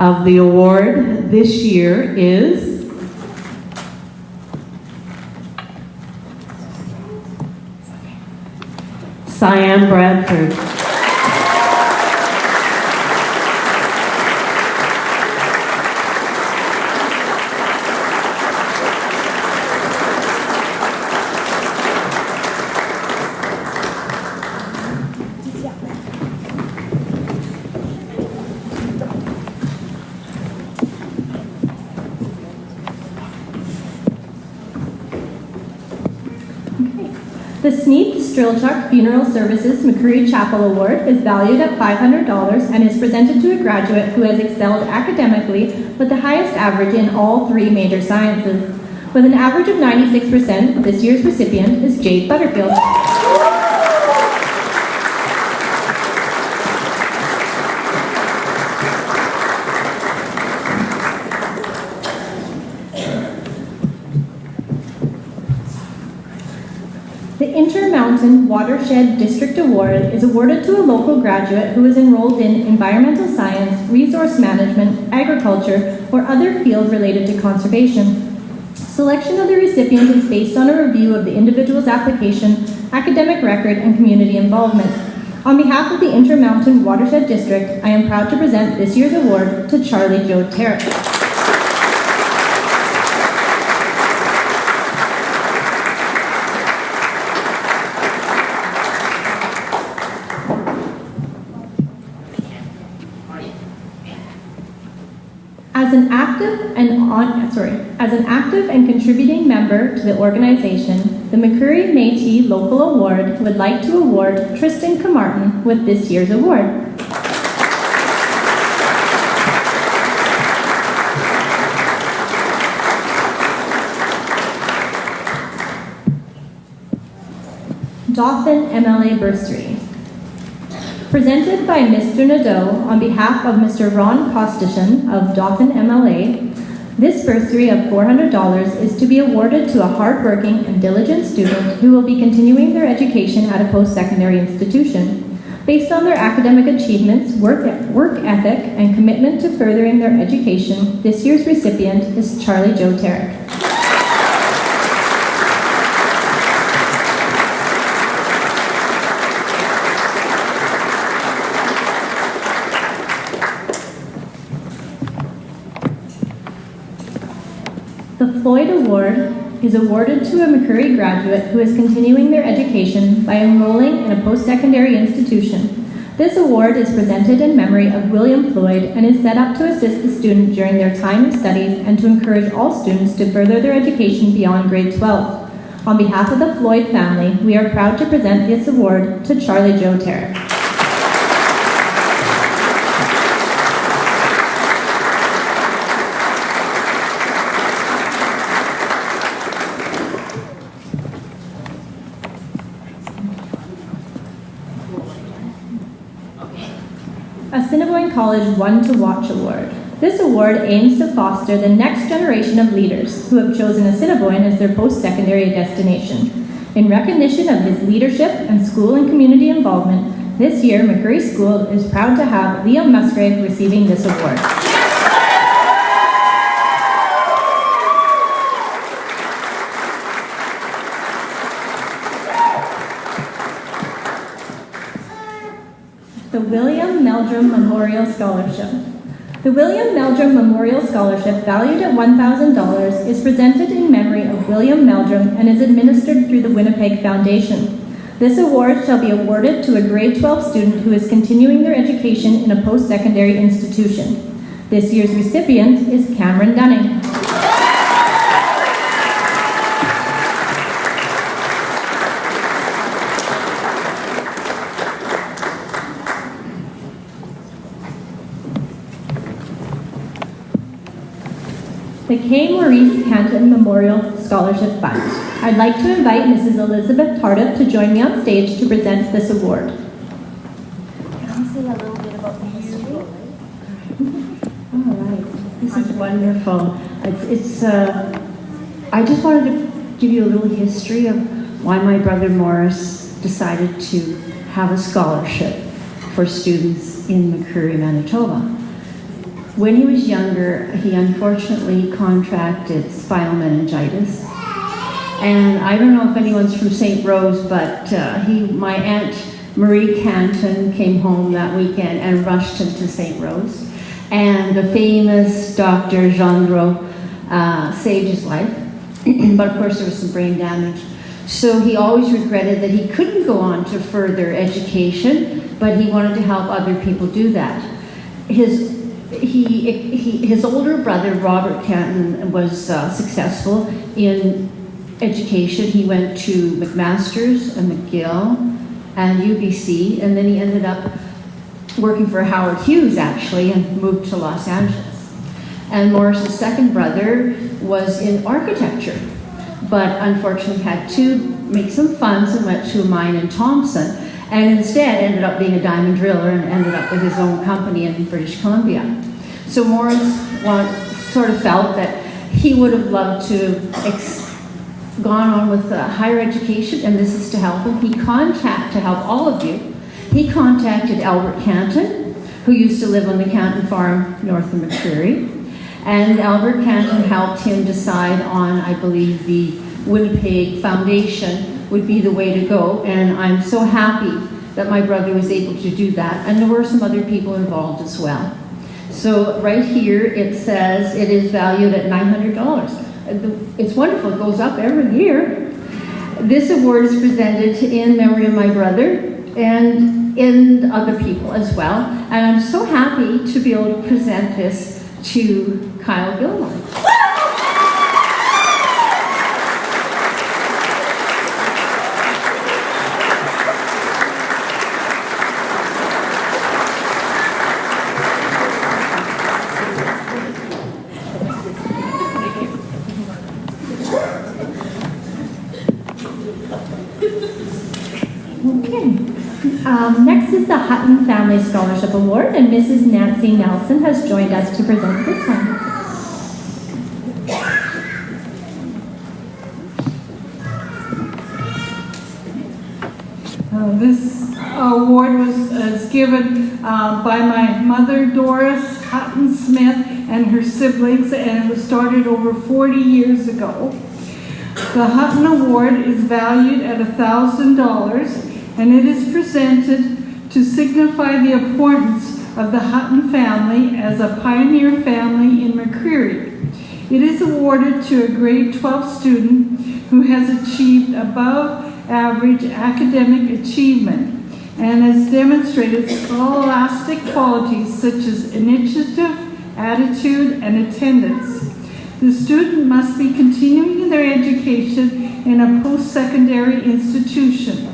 of the award this year is Cyan Bradford. The Sneath Strelchuk Funeral Services McCreary Chapel Award is valued at $500 and is presented to a graduate who has excelled academically with the highest average in all 3 major sciences. With an average of 96%, this year's recipient is Jade Butterfield. The Intermountain Watershed District Award is awarded to a local graduate who is enrolled in environmental science, resource management, agriculture, or other field related to conservation. Selection of the recipient is based on a review of the individual's application, academic record, and community involvement. On behalf of the Intermountain Watershed District, I am proud to present this year's award to Charlie Joe Tarrant. As an active and contributing member to the organization, the McCreary Métis Local Award would like to award Tristan Camartin with this year's award. Dauphin MLA Bursary. Presented by Mr. Nadeau on behalf of Mr. Ron Kostishan of Dauphin MLA, this bursary of $400 is to be awarded to a hardworking and diligent student who will be continuing their education at a post-secondary institution. Based on their academic achievements, work ethic, and commitment to furthering their education, this year's recipient is Charlie Joe Tarrant. The Floyd Award is awarded to a McCreary graduate who is continuing their education by enrolling in a post-secondary institution. This award is presented in memory of William Floyd and is set up to assist the student during their time of studies and to encourage all students to further their education beyond grade 12. On behalf of the Floyd family, we are proud to present this award to Charlie Joe Tarrant. Assiniboine College One to Watch Award. This award aims to foster the next generation of leaders who have chosen Assiniboine as their post-secondary destination. In recognition of his leadership and school and community involvement, this year McCreary School is proud to have Liam Musgrave receiving this award. The William Meldrum Memorial Scholarship. The William Meldrum Memorial Scholarship, valued at $1,000, is presented in memory of William Meldrum and is administered through the Winnipeg Foundation. This award shall be awarded to a grade 12 student who is continuing their education in a post-secondary institution. This year's recipient is Cameron Dunning. The K. Maurice Canton Memorial Scholarship Fund. I'd like to invite Mrs. Elizabeth Tardif to join me on stage to present this award. Can I say a little bit about the history? All right, this is wonderful. I just wanted to give you a little history of why my brother Morris decided to have a scholarship for students in McCreary, Manitoba. When he was younger, he unfortunately contracted spinal meningitis. And I don't know if anyone's from St. Rose, but my Aunt Marie Canton came home that weekend and rushed him to St. Rose. And the famous Dr. Gendreau saved his life. But of course there was some brain damage. So he always regretted that he couldn't go on to further education, but he wanted to help other people do that. His older brother, Robert Canton, was successful in education. He went to McMaster's and McGill and UBC, and then he ended up working for Howard Hughes, actually, and moved to Los Angeles. And Morris's second brother was in architecture, but unfortunately had to make some funds and went to a mine in Thompson, and instead ended up being a diamond driller and ended up with his own company in British Columbia. So Morris sort of felt that he would have loved to gone on with higher education, and this is to help him. To help all of you, he contacted Albert Canton, who used to live on the Canton farm north of McCreary, and Albert Canton helped him decide on, I believe, the Winnipeg Foundation would be the way to go, and I'm so happy that my brother was able to do that, and there were some other people involved as well. So right here it says it is valued at $900. It's wonderful, it goes up every year. This award is presented in memory of my brother and in other people as well, and I'm so happy to be able to present this to Kyle Gilmore. Next is the Hutton Family Scholarship Award, and Mrs. Nancy Nelson has joined us to present this one. This award was given by my mother, Doris Hutton Smith, and her siblings, and it was started over 40 years ago. The Hutton Award is valued at $1,000, and it is presented to signify the importance of the Hutton family as a pioneer family in McCreary. It is awarded to a grade 12 student who has achieved above average academic achievement and has demonstrated scholastic qualities such as initiative, attitude, and attendance. The student must be continuing their education in a post-secondary institution.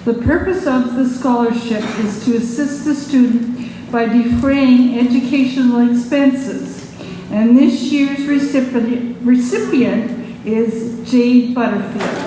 The purpose of the scholarship is to assist the student by defraying educational expenses. And this year's recipient is Jade Butterfield.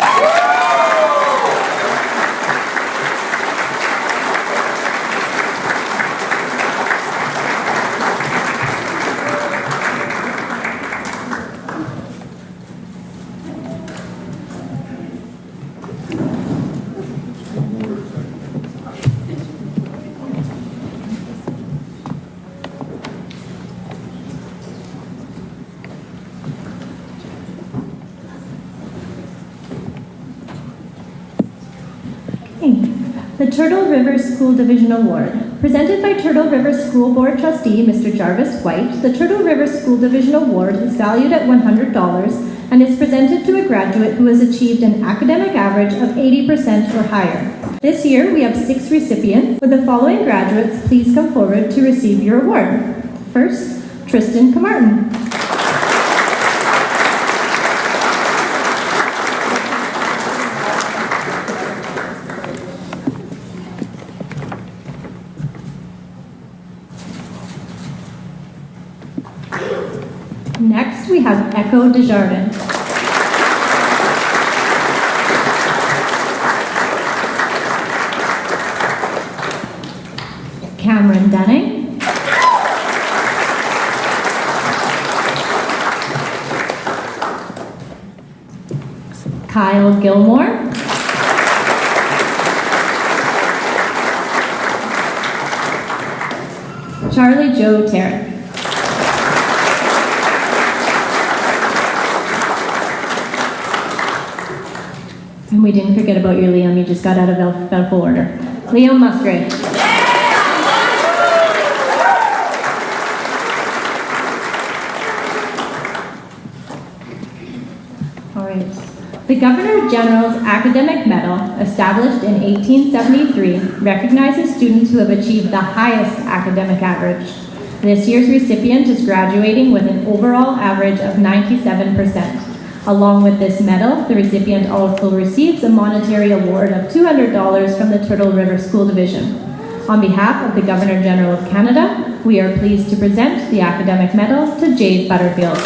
The Turtle River School Division Award. Presented by Turtle River School Board Trustee Mr. Jarvis White, the Turtle River School Division Award is valued at $100 and is presented to a graduate who has achieved an academic average of 80% or higher. This year, we have 6 recipients. Would the following graduates please come forward to receive your award? First, Tristan Camartin. Next, we have Echo Desjardins. Cameron Dunning. Kyle Gilmore. Charlie Joe Tarrant. And we didn't forget about your Liam, you just got out of alphabetical order. Liam Musgrave. All right. The Governor General's Academic Medal, established in 1873, recognizes students who have achieved the highest academic average. This year's recipient is graduating with an overall average of 97%. Along with this medal, the recipient also receives a monetary award of $200 from the Turtle River School Division. On behalf of the Governor General of Canada, we are pleased to present the academic medal to Jade Butterfield.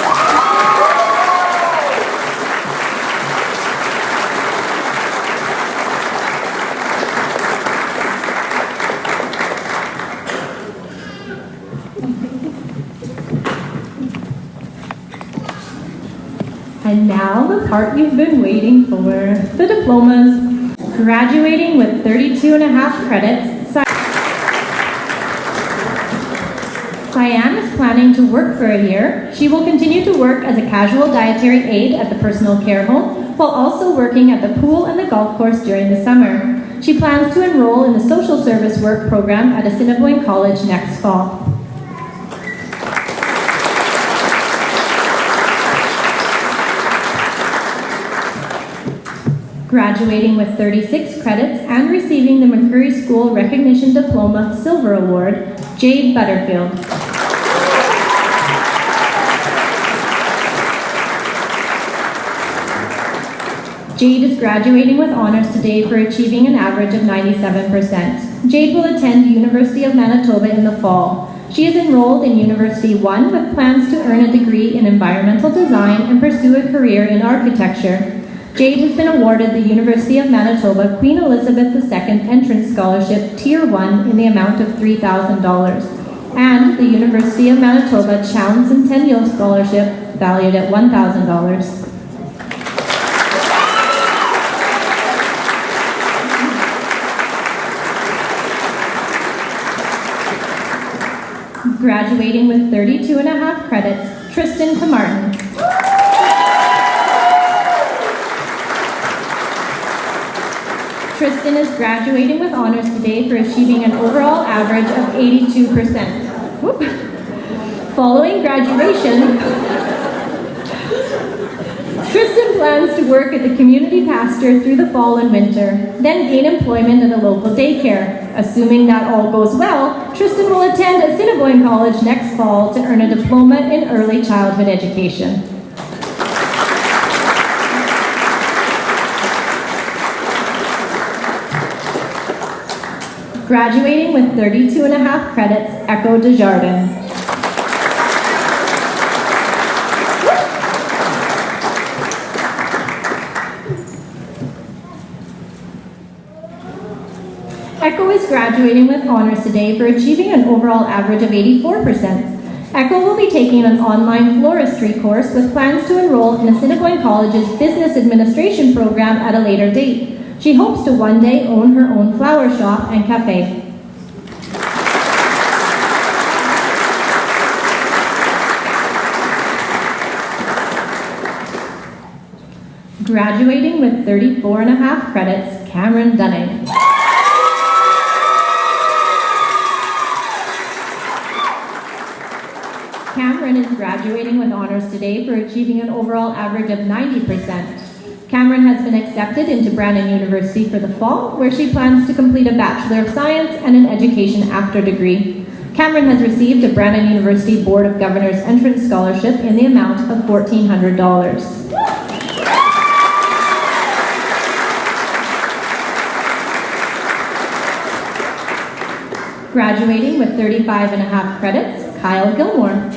And now the part you've been waiting for, the diplomas. Graduating with 32.5 credits, Cyan is planning to work for a year. She will continue to work as a casual dietary aide at the personal care home, while also working at the pool and the golf course during the summer. She plans to enroll in the social service work program at Assiniboine College next fall. Graduating with 36 credits and receiving the McCreary School Recognition Diploma Silver Award, Jade Butterfield. Jade is graduating with honors today for achieving an average of 97%. Jade will attend University of Manitoba in the fall. She is enrolled in University 1 with plans to earn a degree in environmental design and pursue a career in architecture. Jade has been awarded the University of Manitoba Queen Elizabeth II Entrance Scholarship Tier 1 in the amount of $3,000 and the University of Manitoba Chown Centennial Scholarship valued at $1,000. Graduating with 32.5 credits, Tristan Camartin. Tristan is graduating with honors today for achieving an overall average of 82%. Whoop. Following graduation, Tristan plans to work at the community pasture through the fall and winter, then gain employment at a local daycare. Assuming that all goes well, Tristan will attend Assiniboine College next fall to earn a diploma in early childhood education. Graduating with 32.5 credits, Echo Desjardins. Echo is graduating with honors today for achieving an overall average of 84%. Echo will be taking an online floristry course with plans to enroll in Assiniboine College's Business Administration program at a later date. She hopes to one day own her own flower shop and cafe. Graduating with 34.5 credits, Cameron Dunning. Cameron is graduating with honors today for achieving an overall average of 90%. Cameron has been accepted into Brandon University for the fall, where she plans to complete a Bachelor of Science and an Education After degree. Cameron has received a Brandon University Board of Governors entrance scholarship in the amount of $1,400. Graduating with 35.5 credits, Kyle Gilmore.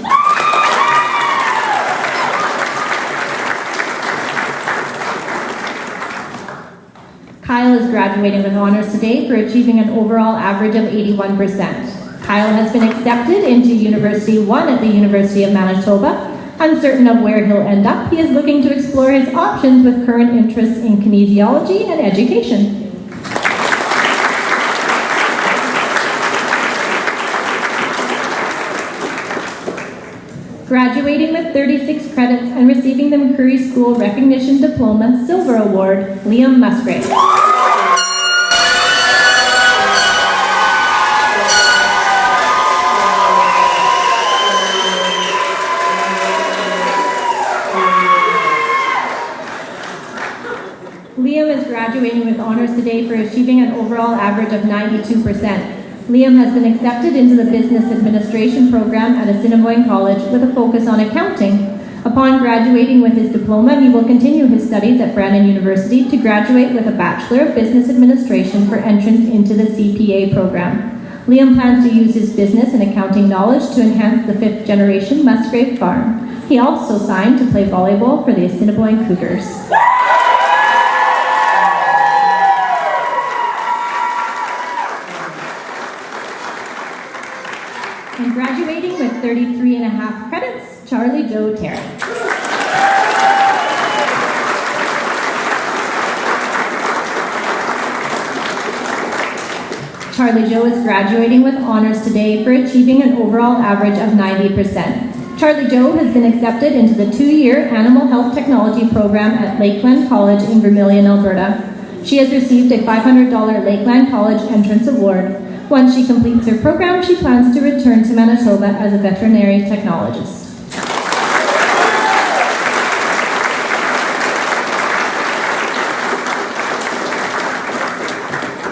Kyle is graduating with honors today for achieving an overall average of 81%. Kyle has been accepted into University 1 at the University of Manitoba. Uncertain of where he'll end up, he is looking to explore his options with current interests in kinesiology and education. Graduating with 36 credits and receiving the McCreary School Recognition Diploma Silver Award, Liam Musgrave. Liam is graduating with honors today for achieving an overall average of 92%. Liam has been accepted into the Business Administration program at Assiniboine College with a focus on accounting. Upon graduating with his diploma, he will continue his studies at Brandon University to graduate with a Bachelor of Business Administration for entrance into the CPA program. Liam plans to use his business and accounting knowledge to enhance the fifth-generation Musgrave farm. He also signed to play volleyball for the Assiniboine Cougars. And graduating with 33.5 credits, Charlie Joe Terry. Charlie Joe is graduating with honors today for achieving an overall average of 90%. Charlie Joe has been accepted into the 2-year Animal Health Technology program at Lakeland College in Vermilion, Alberta. She has received a $500 Lakeland College Entrance Award. Once she completes her program, she plans to return to Manitoba as a veterinary technologist.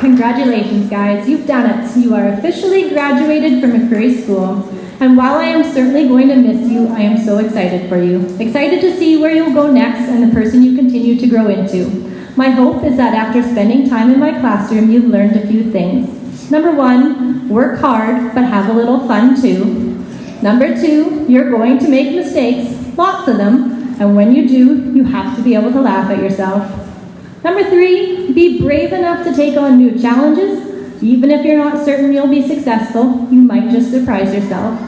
Congratulations, guys. You've done it. You are officially graduated from McCreary School. And while I am certainly going to miss you, I am so excited for you. Excited to see where you'll go next and the person you continue to grow into. My hope is that after spending time in my classroom, you've learned a few things. Number 1, work hard, but have a little fun too. Number 2, you're going to make mistakes, lots of them, and when you do, you have to be able to laugh at yourself. Number 3, be brave enough to take on new challenges. Even if you're not certain you'll be successful, you might just surprise yourself.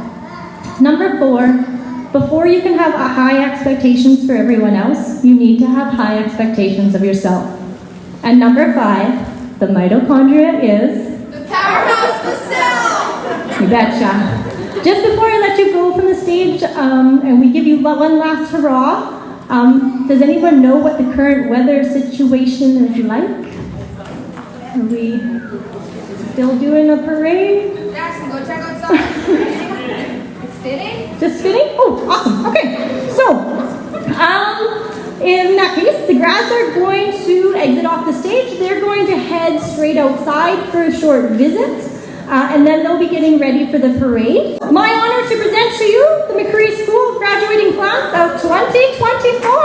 Number 4, before you can have high expectations for everyone else, you need to have high expectations of yourself. And number 5, the mitochondria is powerhouse the cell! You betcha. Just before I let you go from the stage, and we give you one last hurrah, does anyone know what the current weather situation is like? Are we still doing a parade? Jackson, go check outside. It's fitting? Just fitting? Oh, awesome. Okay. So, in that case, the grads are going to exit off the stage. They're going to head straight outside for a short visit, and then they'll be getting ready for the parade. My honor to present to you the McCreary School graduating class of 2024.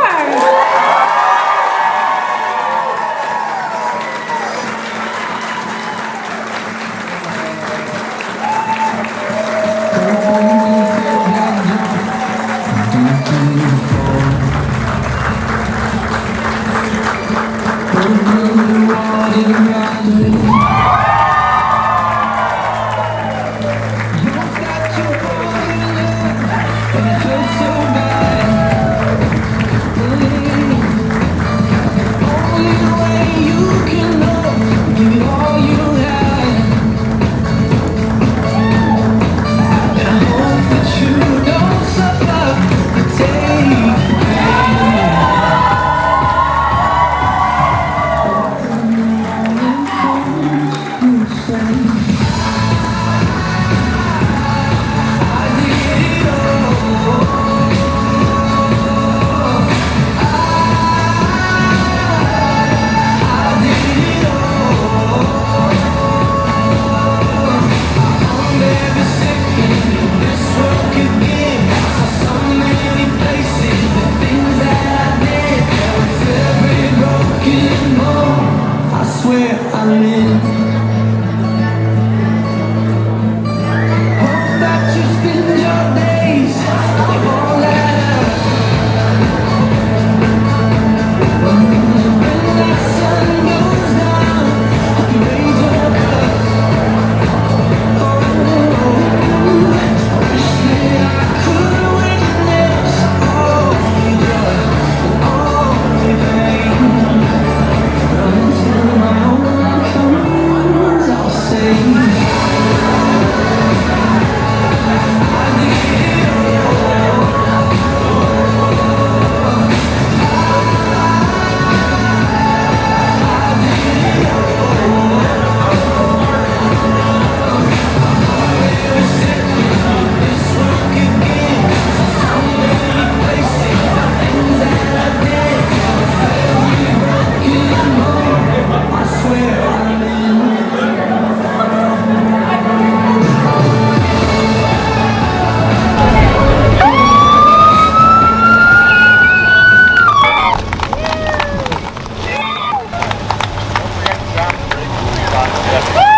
Woo!